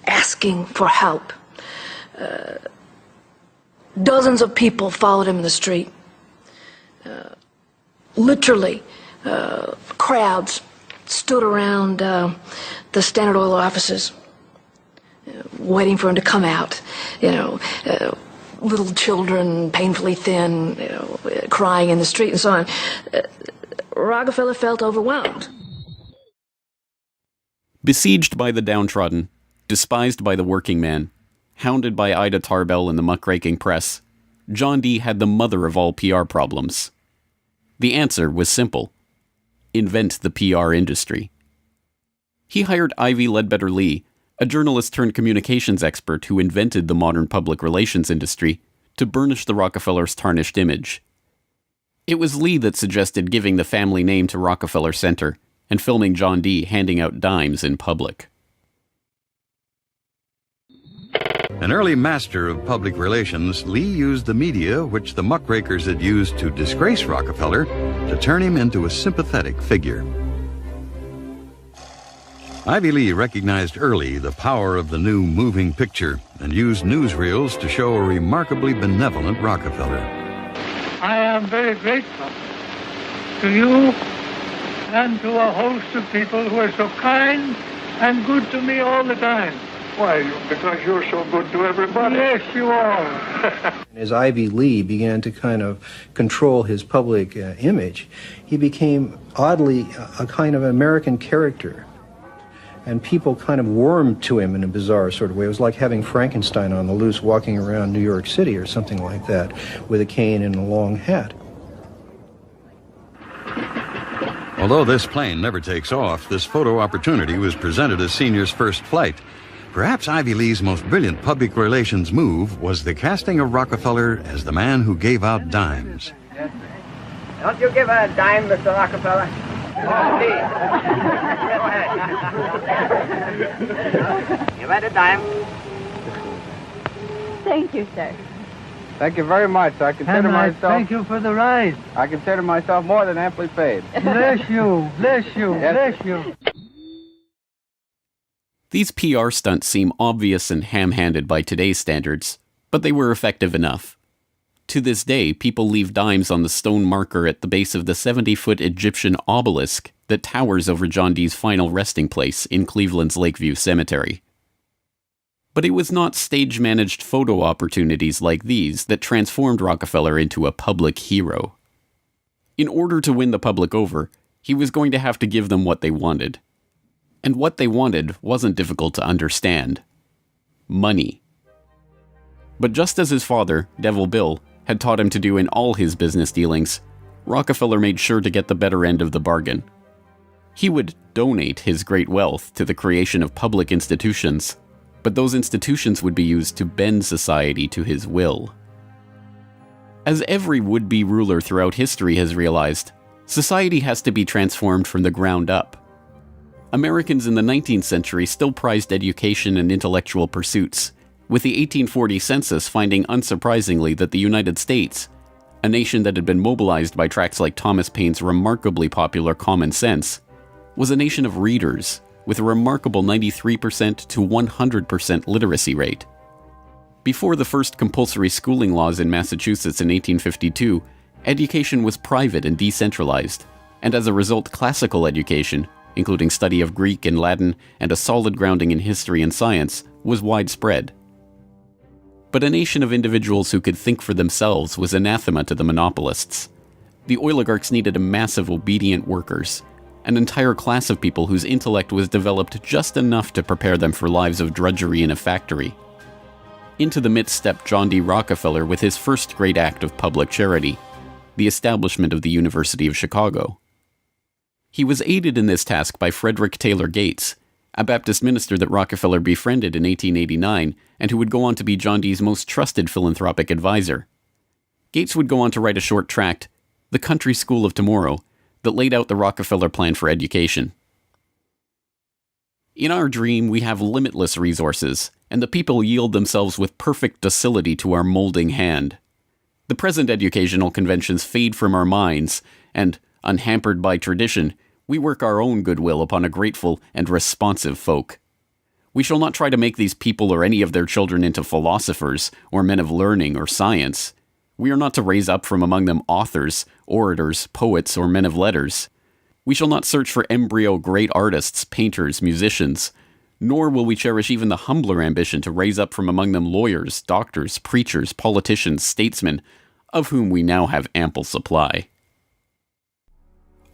asking for help. Dozens of people followed him in the street. Literally, crowds stood around the Standard Oil offices, waiting for him to come out. Little children, painfully thin, crying in the street and so on. Rockefeller felt overwhelmed. Besieged by the downtrodden, despised by the working man, hounded by Ida Tarbell and the muckraking press, John D. had the mother of all PR problems. The answer was simple: invent the PR industry. He hired Ivy Ledbetter Lee, a journalist turned communications expert who invented the modern public relations industry, to burnish the Rockefellers' tarnished image. It was Lee that suggested giving the family name to Rockefeller Center and filming John D. handing out dimes in public. An early master of public relations, Lee used the media which the muckrakers had used to disgrace Rockefeller to turn him into a sympathetic figure. Ivy Lee recognized early the power of the new moving picture and used newsreels to show a remarkably benevolent Rockefeller. I am very grateful to you and to a host of people who are so kind and good to me all the time. Why? Because you're so good to everybody. Yes, you are. As Ivy Lee began to kind of control his public image, he became oddly a kind of American character. And people kind of warmed to him in a bizarre sort of way. It was like having Frankenstein on the loose walking around New York City or something like that with a cane and a long hat. Although this plane never takes off, this photo opportunity was presented as Senior's first flight. Perhaps Ivy Lee's most brilliant public relations move was the casting of Rockefeller as the man who gave out dimes. Don't you give her a dime, Mr. Rockefeller? Oh, please. Go ahead. Give her a dime. Thank you, sir. Thank you very much. I consider myself... Thank you for the ride. I consider myself more than amply paid. Bless you, bless you, Yes. bless you. These PR stunts seem obvious and ham-handed by today's standards, but they were effective enough. To this day, people leave dimes on the stone marker at the base of the 70-foot Egyptian obelisk that towers over John Dee's final resting place in Cleveland's Lakeview Cemetery. But it was not stage-managed photo opportunities like these that transformed Rockefeller into a public hero. In order to win the public over, he was going to have to give them what they wanted. And what they wanted wasn't difficult to understand. Money. But just as his father, Devil Bill, had taught him to do in all his business dealings, Rockefeller made sure to get the better end of the bargain. He would donate his great wealth to the creation of public institutions, but those institutions would be used to bend society to his will. As every would-be ruler throughout history has realized, society has to be transformed from the ground up. Americans in the 19th century still prized education and intellectual pursuits, with the 1840 census finding unsurprisingly that the United States, a nation that had been mobilized by tracts like Thomas Paine's remarkably popular Common Sense, was a nation of readers with a remarkable 93% to 100% literacy rate. Before the first compulsory schooling laws in Massachusetts in 1852, education was private and decentralized, and as a result classical education, including study of Greek and Latin and a solid grounding in history and science, was widespread. But a nation of individuals who could think for themselves was anathema to the monopolists. The oligarchs needed a mass of obedient workers, an entire class of people whose intellect was developed just enough to prepare them for lives of drudgery in a factory. Into the midst stepped John D. Rockefeller with his first great act of public charity, the establishment of the University of Chicago. He was aided in this task by Frederick Taylor Gates, a Baptist minister that Rockefeller befriended in 1889 and who would go on to be John Dee's most trusted philanthropic advisor. Gates would go on to write a short tract, The Country School of Tomorrow, that laid out the Rockefeller plan for education. In our dream, we have limitless resources, and the people yield themselves with perfect docility to our molding hand. The present educational conventions fade from our minds, and, unhampered by tradition, we work our own goodwill upon a grateful and responsive folk. We shall not try to make these people or any of their children into philosophers, or men of learning or science. We are not to raise up from among them authors, orators, poets, or men of letters. We shall not search for embryo great artists, painters, musicians, nor will we cherish even the humbler ambition to raise up from among them lawyers, doctors, preachers, politicians, statesmen, of whom we now have ample supply.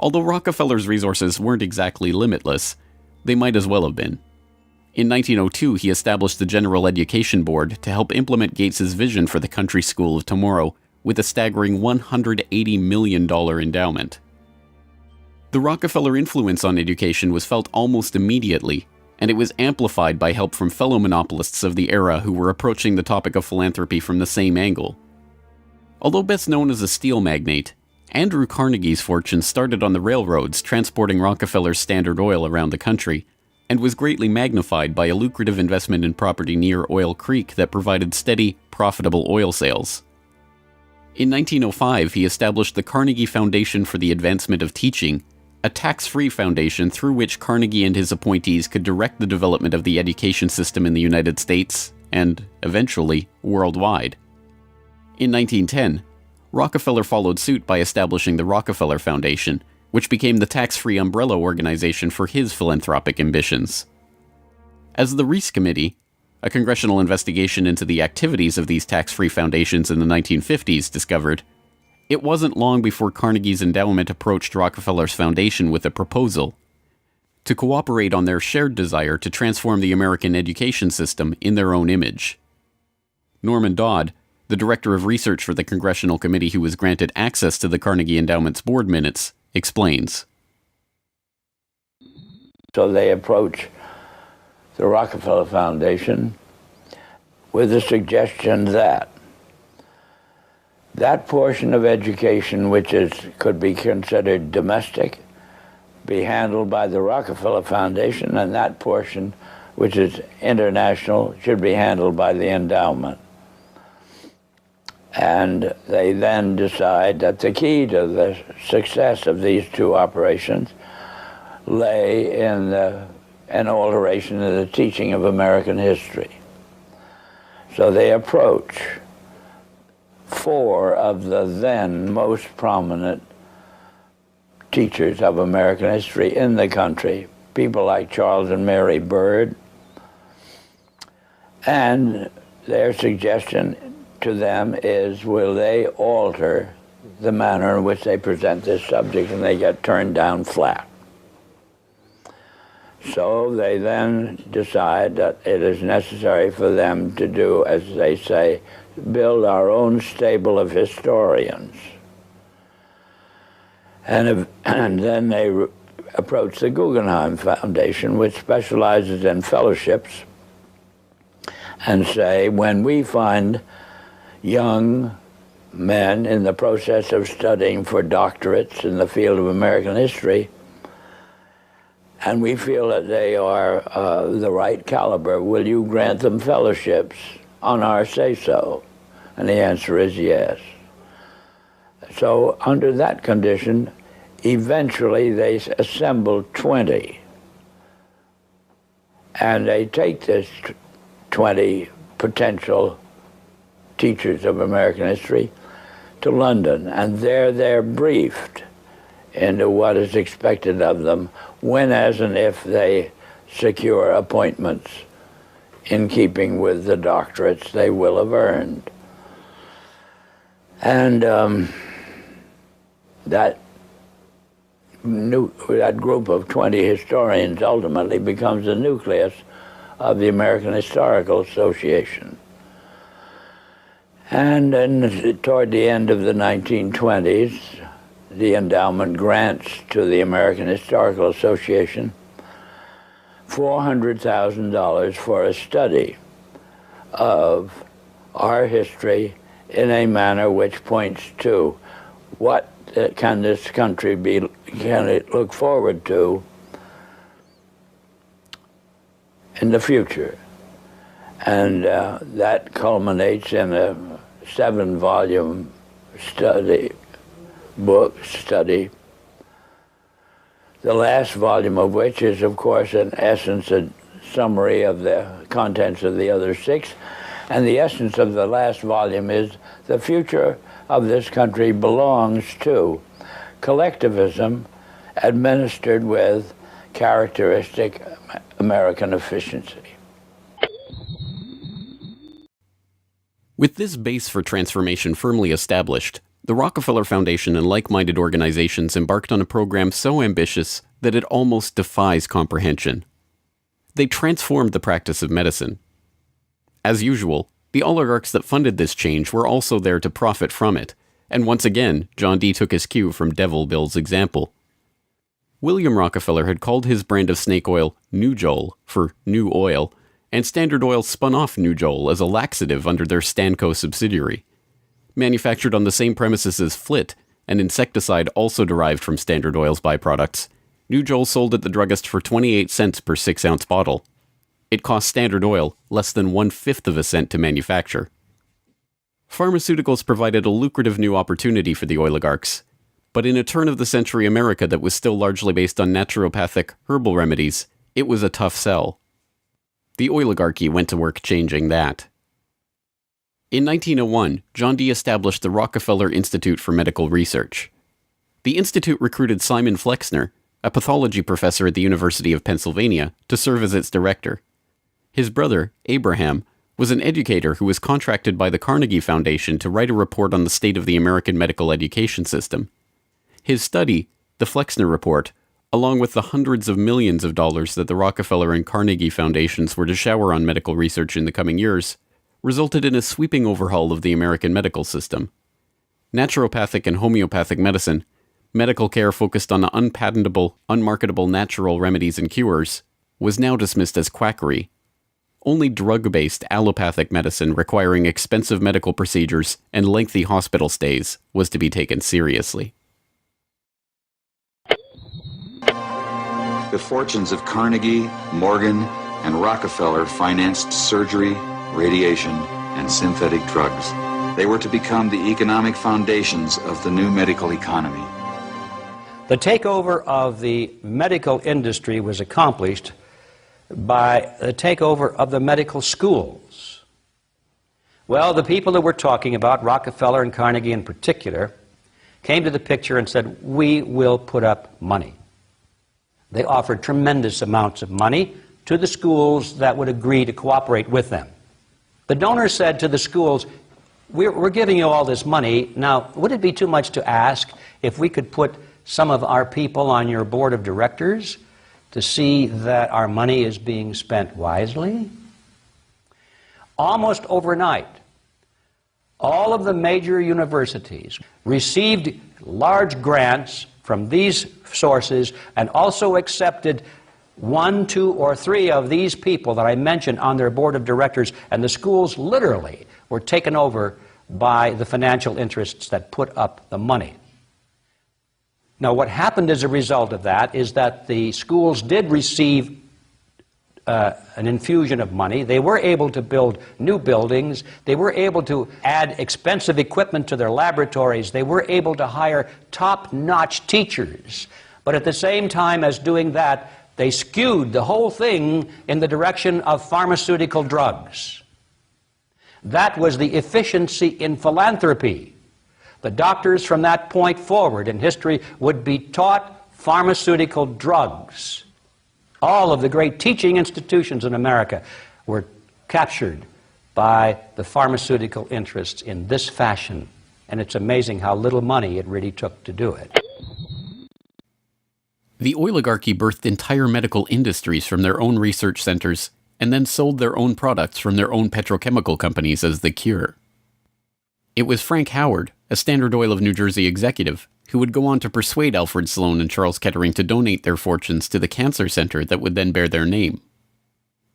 Although Rockefeller's resources weren't exactly limitless, they might as well have been. In 1902, he established the General Education Board to help implement Gates's vision for the Country School of Tomorrow with a staggering $180 million endowment. The Rockefeller influence on education was felt almost immediately, and it was amplified by help from fellow monopolists of the era who were approaching the topic of philanthropy from the same angle. Although best known as a steel magnate, Andrew Carnegie's fortune started on the railroads transporting Rockefeller's Standard Oil around the country, and was greatly magnified by a lucrative investment in property near Oil Creek that provided steady, profitable oil sales. In 1905, he established the Carnegie Foundation for the Advancement of Teaching, a tax-free foundation through which Carnegie and his appointees could direct the development of the education system in the United States, and, eventually, worldwide. In 1910, Rockefeller followed suit by establishing the Rockefeller Foundation, which became the tax-free umbrella organization for his philanthropic ambitions. As the Reese Committee, a congressional investigation into the activities of these tax-free foundations in the 1950s, discovered, it wasn't long before Carnegie's endowment approached Rockefeller's foundation with a proposal to cooperate on their shared desire to transform the American education system in their own image. Norman Dodd, the director of research for the congressional committee who was granted access to the Carnegie Endowment's board minutes, explains. So they approach the Rockefeller Foundation with the suggestion that that portion of education which could be considered domestic be handled by the Rockefeller Foundation, and that portion which is international should be handled by the endowment. And they then decide that the key to the success of these two operations lay in an alteration of the teaching of American history. So they approach 4 of the then most prominent teachers of American history in the country, people like Charles and Mary Bird, and their suggestion to them is, will they alter the manner in which they present this subject, and they get turned down flat. So they then decide that it is necessary for them to do, as they say, build our own stable of historians. And then they approach the Guggenheim Foundation, which specializes in fellowships, and say, when we find young men in the process of studying for doctorates in the field of American history, and we feel that they are the right caliber, will you grant them fellowships on our say-so? And the answer is yes. So under that condition, eventually they assemble 20. And they take this 20 potential teachers of American history to London, and there they're briefed into what is expected of them when, as and if they secure appointments in keeping with the doctorates they will have earned. And that group of 20 historians ultimately becomes the nucleus of the American Historical Association. And then toward the end of the 1920s, the endowment grants to the American Historical Association $400,000 for a study of our history in a manner which points to what can this country can it look forward to in the future. And that culminates in a 7-volume study, the last volume of which is, of course, in essence a summary of the contents of the other 6. And the essence of the last volume is the future of this country belongs to collectivism administered with characteristic American efficiency. With this base for transformation firmly established, the Rockefeller Foundation and like-minded organizations embarked on a program so ambitious that it almost defies comprehension. They transformed the practice of medicine. As usual, the oligarchs that funded this change were also there to profit from it, and once again, John D. took his cue from Devil Bill's example. William Rockefeller had called his brand of snake oil Nujol for new oil, and Standard Oil spun off Nujol as a laxative under their Stanco subsidiary. Manufactured on the same premises as Flit, an insecticide also derived from Standard Oil's byproducts, Nujol sold at the druggist for 28 cents per 6-ounce bottle. It cost Standard Oil less than 1/5 of a cent to manufacture. Pharmaceuticals provided a lucrative new opportunity for the oligarchs, but in a turn-of-the-century America that was still largely based on naturopathic herbal remedies, it was a tough sell. The oligarchy went to work changing that. In 1901, John D. established the Rockefeller Institute for Medical Research. The institute recruited Simon Flexner, a pathology professor at the University of Pennsylvania, to serve as its director. His brother, Abraham, was an educator who was contracted by the Carnegie Foundation to write a report on the state of the American medical education system. His study, the Flexner Report, along with the hundreds of millions of dollars that the Rockefeller and Carnegie Foundations were to shower on medical research in the coming years, resulted in a sweeping overhaul of the American medical system. Naturopathic and homeopathic medicine medical care focused on unpatentable, unmarketable natural remedies and cures, was now dismissed as quackery. Only drug-based allopathic medicine requiring expensive medical procedures and lengthy hospital stays was to be taken seriously. The fortunes of Carnegie, Morgan, and Rockefeller financed surgery, radiation, and synthetic drugs. They were to become the economic foundations of the new medical economy. The takeover of the medical industry was accomplished by the takeover of the medical schools. Well, the people that we're talking about, Rockefeller and Carnegie in particular, came to the picture and said, we will put up money. They offered tremendous amounts of money to the schools that would agree to cooperate with them. The donors said to the schools, we're giving you all this money. Now, would it be too much to ask if we could put some of our people on your board of directors to see that our money is being spent wisely? Almost overnight, all of the major universities received large grants from these sources and also accepted 1, 2, or 3 of these people that I mentioned on their board of directors, and the schools literally were taken over by the financial interests that put up the money. Now, what happened as a result of that is that the schools did receive an infusion of money. They were able to build new buildings. They were able to add expensive equipment to their laboratories. They were able to hire top-notch teachers. But at the same time as doing that, they skewed the whole thing in the direction of pharmaceutical drugs. That was the efficiency in philanthropy. The doctors from that point forward in history would be taught pharmaceutical drugs. All of the great teaching institutions in America were captured by the pharmaceutical interests in this fashion. And it's amazing how little money it really took to do it. The oligarchy birthed entire medical industries from their own research centers and then sold their own products from their own petrochemical companies as the cure. It was Frank Howard, a Standard Oil of New Jersey executive, who would go on to persuade Alfred Sloan and Charles Kettering to donate their fortunes to the cancer center that would then bear their name.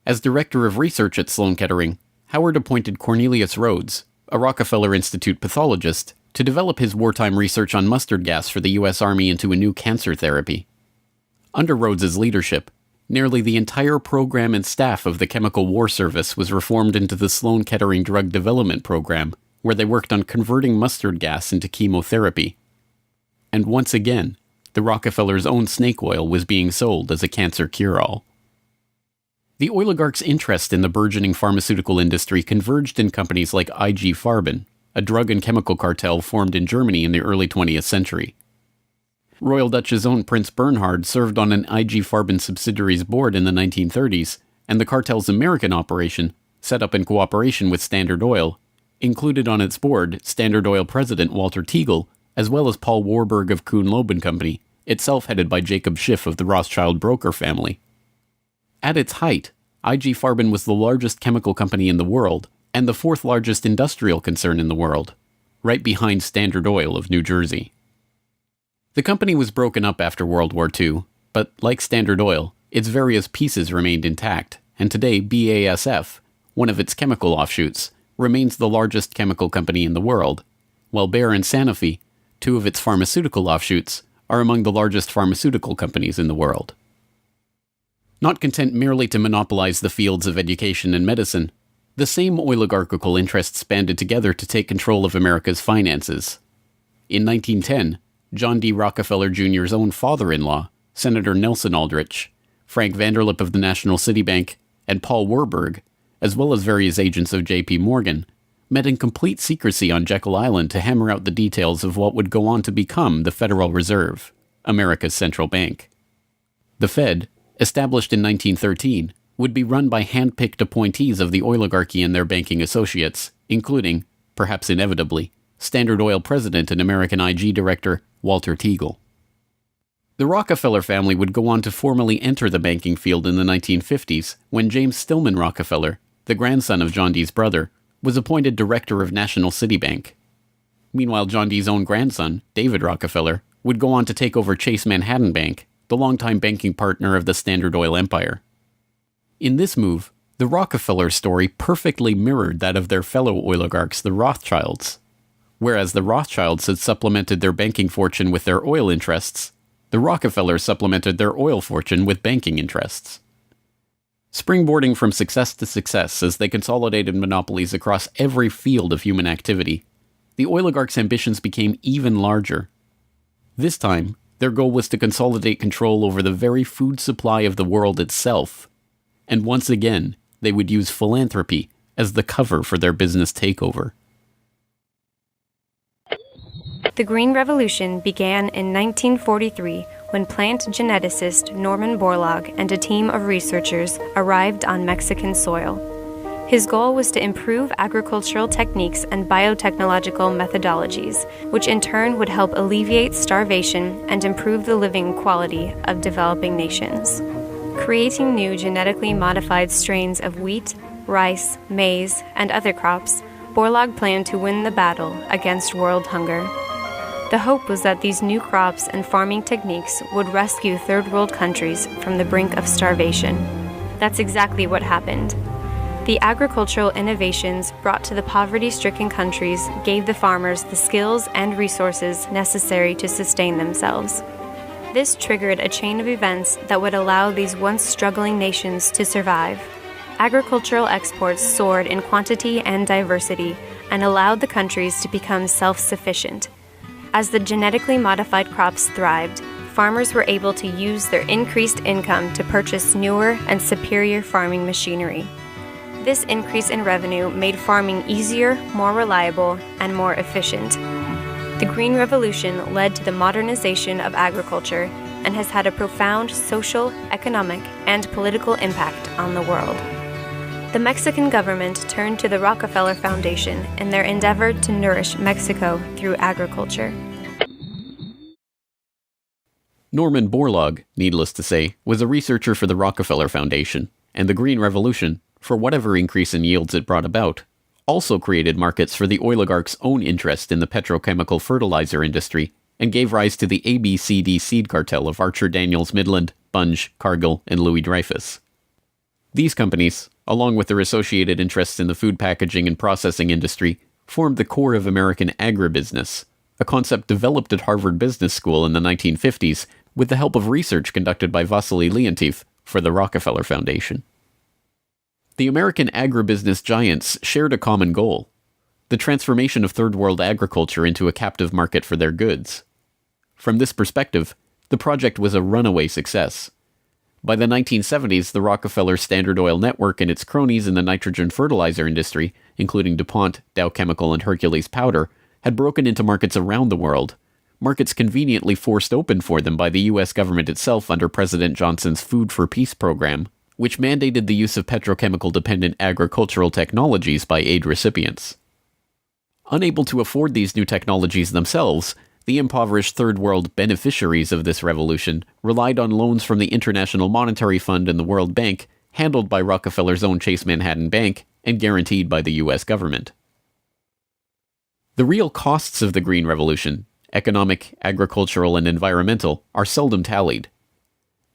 As director of research at Sloan Kettering, Howard appointed Cornelius Rhodes, a Rockefeller Institute pathologist, to develop his wartime research on mustard gas for the U.S. Army into a new cancer therapy. Under Rhodes's leadership, nearly the entire program and staff of the Chemical War Service was reformed into the Sloan Kettering Drug Development Program, where they worked on converting mustard gas into chemotherapy. And once again, the Rockefellers' own snake oil was being sold as a cancer cure-all. The oligarchs' interest in the burgeoning pharmaceutical industry converged in companies like IG Farben, a drug and chemical cartel formed in Germany in the early 20th century. Royal Dutch's own Prince Bernhard served on an IG Farben subsidiary's board in the 1930s, and the cartel's American operation, set up in cooperation with Standard Oil, included on its board Standard Oil president Walter Teagle, as well as Paul Warburg of Kuhn-Loeb and Company, itself headed by Jacob Schiff of the Rothschild broker family. At its height, IG Farben was the largest chemical company in the world, and the 4th largest industrial concern in the world, right behind Standard Oil of New Jersey. The company was broken up after World War II, but like Standard Oil, its various pieces remained intact, and today BASF, one of its chemical offshoots, remains the largest chemical company in the world, while Bayer and Sanofi, 2 of its pharmaceutical offshoots, are among the largest pharmaceutical companies in the world. Not content merely to monopolize the fields of education and medicine, the same oligarchical interests banded together to take control of America's finances. In 1910, John D. Rockefeller Jr.'s own father-in-law, Senator Nelson Aldrich, Frank Vanderlip of the National City Bank, and Paul Warburg, as well as various agents of J.P. Morgan, met in complete secrecy on Jekyll Island to hammer out the details of what would go on to become the Federal Reserve, America's central bank. The Fed, established in 1913, would be run by hand-picked appointees of the oligarchy and their banking associates, including, perhaps inevitably, Standard Oil president and American IG director Walter Teagle. The Rockefeller family would go on to formally enter the banking field in the 1950s when James Stillman Rockefeller, the grandson of John D.'s brother, was appointed director of National City Bank. Meanwhile, John D.'s own grandson, David Rockefeller, would go on to take over Chase Manhattan Bank, the longtime banking partner of the Standard Oil empire. In this move, the Rockefeller story perfectly mirrored that of their fellow oligarchs, the Rothschilds. Whereas the Rothschilds had supplemented their banking fortune with their oil interests, the Rockefellers supplemented their oil fortune with banking interests. Springboarding from success to success as they consolidated monopolies across every field of human activity, the oligarchs' ambitions became even larger. This time, their goal was to consolidate control over the very food supply of the world itself. And once again, they would use philanthropy as the cover for their business takeover. The Green Revolution began in 1943 when plant geneticist Norman Borlaug and a team of researchers arrived on Mexican soil. His goal was to improve agricultural techniques and biotechnological methodologies, which in turn would help alleviate starvation and improve the living quality of developing nations. Creating new genetically modified strains of wheat, rice, maize, and other crops, Borlaug planned to win the battle against world hunger. The hope was that these new crops and farming techniques would rescue third world countries from the brink of starvation. That's exactly what happened. The agricultural innovations brought to the poverty-stricken countries gave the farmers the skills and resources necessary to sustain themselves. This triggered a chain of events that would allow these once struggling nations to survive. Agricultural exports soared in quantity and diversity and allowed the countries to become self-sufficient. As the genetically modified crops thrived, farmers were able to use their increased income to purchase newer and superior farming machinery. This increase in revenue made farming easier, more reliable, and more efficient. The Green Revolution led to the modernization of agriculture and has had a profound social, economic, and political impact on the world. The Mexican government turned to the Rockefeller Foundation in their endeavor to nourish Mexico through agriculture. Norman Borlaug, needless to say, was a researcher for the Rockefeller Foundation, and the Green Revolution, for whatever increase in yields it brought about, also created markets for the oligarchs' own interest in the petrochemical fertilizer industry and gave rise to the ABCD seed cartel of Archer Daniels Midland, Bunge, Cargill, and Louis Dreyfus. These companies, along with their associated interests in the food packaging and processing industry, formed the core of American agribusiness, a concept developed at Harvard Business School in the 1950s with the help of research conducted by Vasily Leontief for the Rockefeller Foundation. The American agribusiness giants shared a common goal: the transformation of third world agriculture into a captive market for their goods. From this perspective, the project was a runaway success. By the 1970s, the Rockefeller Standard Oil network and its cronies in the nitrogen fertilizer industry, including DuPont, Dow Chemical, and Hercules Powder, had broken into markets around the world, markets conveniently forced open for them by the U.S. government itself under President Johnson's Food for Peace program, which mandated the use of petrochemical-dependent agricultural technologies by aid recipients. Unable to afford these new technologies themselves, the impoverished Third World beneficiaries of this revolution relied on loans from the International Monetary Fund and the World Bank, handled by Rockefeller's own Chase Manhattan Bank and guaranteed by the U.S. government. The real costs of the Green Revolution, economic, agricultural, and environmental, are seldom tallied.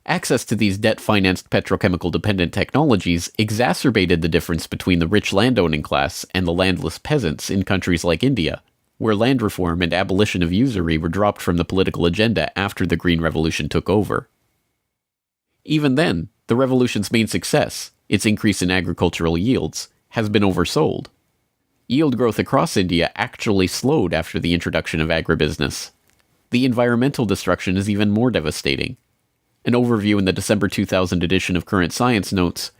Access to these debt-financed petrochemical-dependent technologies exacerbated the difference between the rich landowning class and the landless peasants in countries like India, where land reform and abolition of usury were dropped from the political agenda after the Green Revolution took over. Even then, the revolution's main success, its increase in agricultural yields, has been oversold. Yield growth across India actually slowed after the introduction of agribusiness. The environmental destruction is even more devastating. An overview in the December 2000 edition of Current Science notes,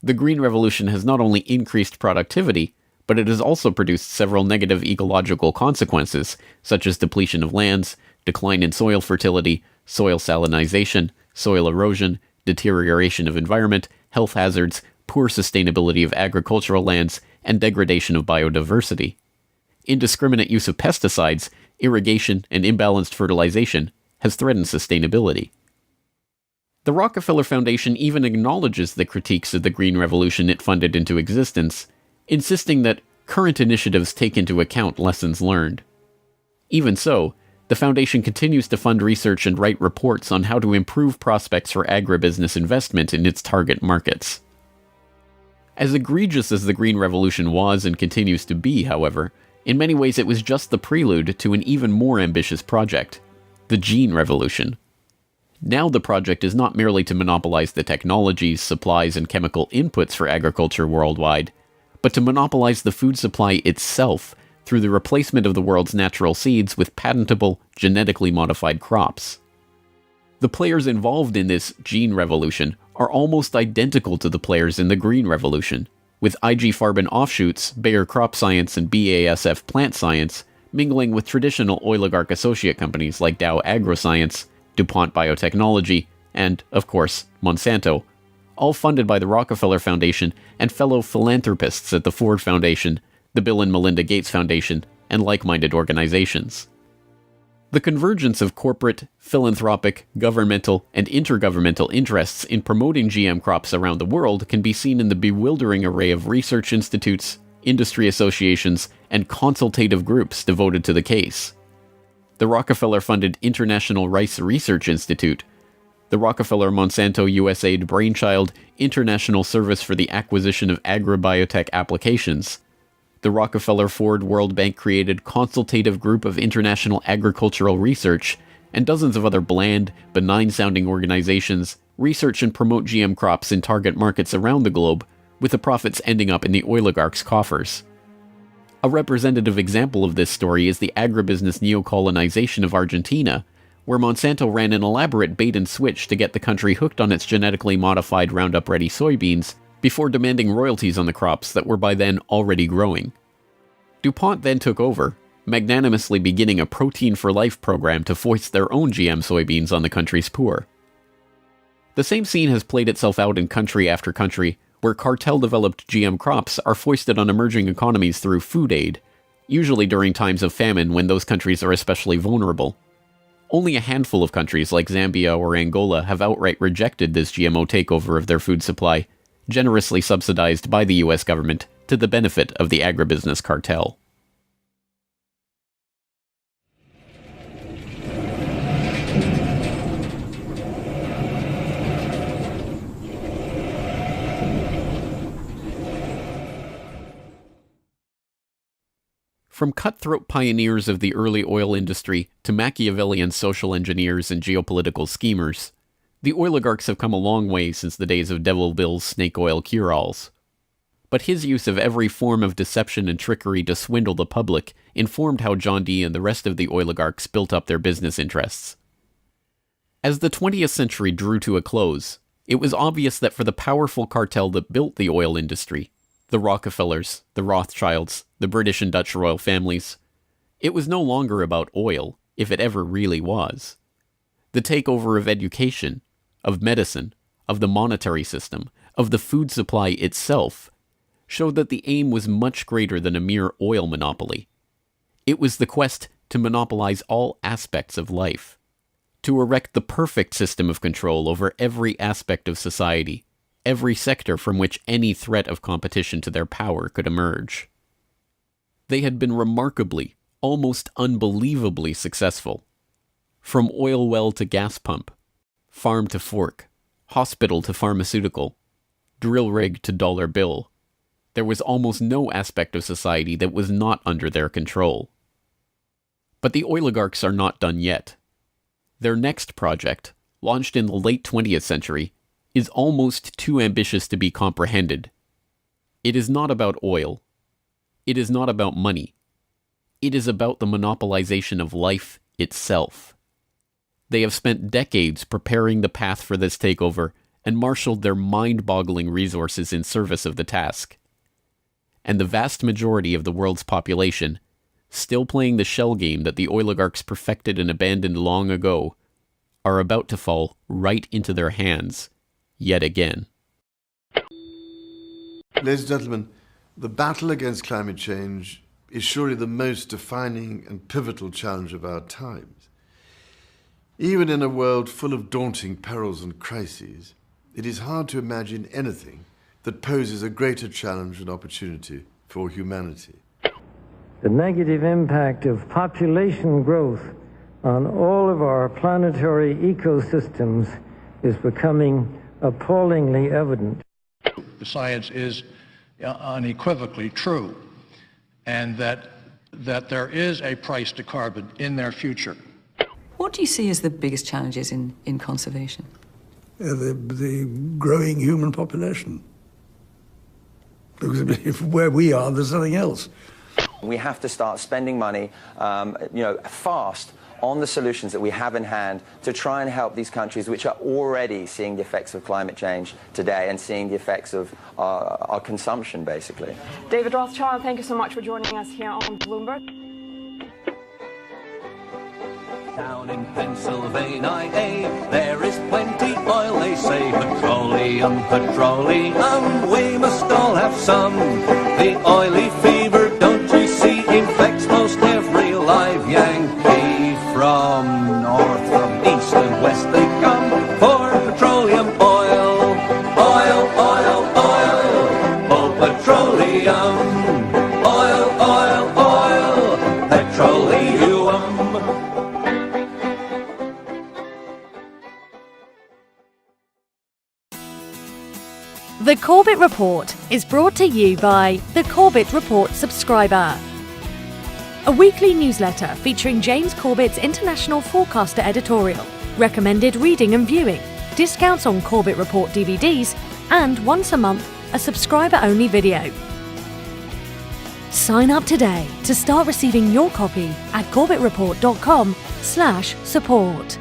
the Green Revolution has not only increased productivity, but it has also produced several negative ecological consequences, such as depletion of lands, decline in soil fertility, soil salinization, soil erosion, deterioration of environment, health hazards, poor sustainability of agricultural lands, and degradation of biodiversity. Indiscriminate use of pesticides, irrigation, and imbalanced fertilization has threatened sustainability. The Rockefeller Foundation even acknowledges the critiques of the Green Revolution it funded into existence, insisting that current initiatives take into account lessons learned. Even so, The foundation continues to fund research and write reports on how to improve prospects for agribusiness investment in its target markets. As egregious as the Green Revolution was and continues to be, however, in many ways it was just the prelude to an even more ambitious project, the Gene Revolution. Now the project is not merely to monopolize the technologies, supplies, and chemical inputs for agriculture worldwide, but to monopolize the food supply itself through the replacement of the world's natural seeds with patentable, genetically modified crops. The players involved in this Gene Revolution are almost identical to the players in the Green Revolution, with IG Farben offshoots, Bayer Crop Science and BASF Plant Science, mingling with traditional oligarch associate companies like Dow AgroScience, DuPont Biotechnology, and, of course, Monsanto, all funded by the Rockefeller Foundation and fellow philanthropists at the Ford Foundation, the Bill and Melinda Gates Foundation, and like-minded organizations. The convergence of corporate, philanthropic, governmental, and intergovernmental interests in promoting GM crops around the world can be seen in the bewildering array of research institutes, industry associations, and consultative groups devoted to the case. The Rockefeller-funded International Rice Research Institute, the Rockefeller-Monsanto USAID Brainchild International Service for the Acquisition of Agribiotech Applications, the Rockefeller-Ford World Bank-created Consultative Group of International Agricultural Research, and dozens of other bland, benign-sounding organizations research and promote GM crops in target markets around the globe, with the profits ending up in the oligarchs' coffers. A representative example of this story is the agribusiness neocolonization of Argentina, where Monsanto ran an elaborate bait-and-switch to get the country hooked on its genetically modified Roundup-ready soybeans before demanding royalties on the crops that were by then already growing. DuPont then took over, magnanimously beginning a Protein for Life program to foist their own GM soybeans on the country's poor. The same scene has played itself out in country after country, where cartel-developed GM crops are foisted on emerging economies through food aid, usually during times of famine when those countries are especially vulnerable. Only a handful of countries like Zambia or Angola have outright rejected this GMO takeover of their food supply, generously subsidized by the US government to the benefit of the agribusiness cartel. From cutthroat pioneers of the early oil industry to Machiavellian social engineers and geopolitical schemers, the oligarchs have come a long way since the days of Devil Bill's snake oil cure-alls. But his use of every form of deception and trickery to swindle the public informed how John D. and the rest of the oligarchs built up their business interests. As the 20th century drew to a close, it was obvious that for the powerful cartel that built the oil industry, the Rockefellers, the Rothschilds, the British and Dutch royal families, it was no longer about oil, if it ever really was. The takeover of education, of medicine, of the monetary system, of the food supply itself, showed that the aim was much greater than a mere oil monopoly. It was the quest to monopolize all aspects of life, to erect the perfect system of control over every aspect of society, every sector from which any threat of competition to their power could emerge. They had been remarkably, almost unbelievably successful. From oil well to gas pump, farm to fork, hospital to pharmaceutical, drill rig to dollar bill, there was almost no aspect of society that was not under their control. But the oligarchs are not done yet. Their next project, launched in the late 20th century, is almost too ambitious to be comprehended. It is not about oil. It is not about money. It is about the monopolization of life itself. They have spent decades preparing the path for this takeover and marshaled their mind-boggling resources in service of the task. And the vast majority of the world's population, still playing the shell game that the oligarchs perfected and abandoned long ago, are about to fall right into their hands, yet again. Ladies and gentlemen, the battle against climate change is surely the most defining and pivotal challenge of our times. Even in a world full of daunting perils and crises, it is hard to imagine anything that poses a greater challenge and opportunity for humanity. The negative impact of population growth on all of our planetary ecosystems is becoming appallingly evident. The science is unequivocally true, and that there is a price to carbon in their future. What do you see as the biggest challenges in conservation? The growing human population. Because if where we are, there's nothing else. We have to start spending money, fast on the solutions that we have in hand to try and help these countries which are already seeing the effects of climate change today and seeing the effects of our consumption, basically. David Rothschild, thank you so much for joining us here on Bloomberg. Down in Pennsylvania, there is plenty oil, they say. Petroleum, petroleum, we must all have some. The oily fever, don't you see, infects most every live Yankee. From north, from east and west they come for petroleum oil. Oil, oil, oil, oh petroleum. Oil, oil, oil, petroleum. The Corbett Report is brought to you by the Corbett Report subscriber, a weekly newsletter featuring James Corbett's International Forecaster editorial, recommended reading and viewing, discounts on Corbett Report DVDs, and once a month, a subscriber-only video. Sign up today to start receiving your copy at corbettreport.com/support.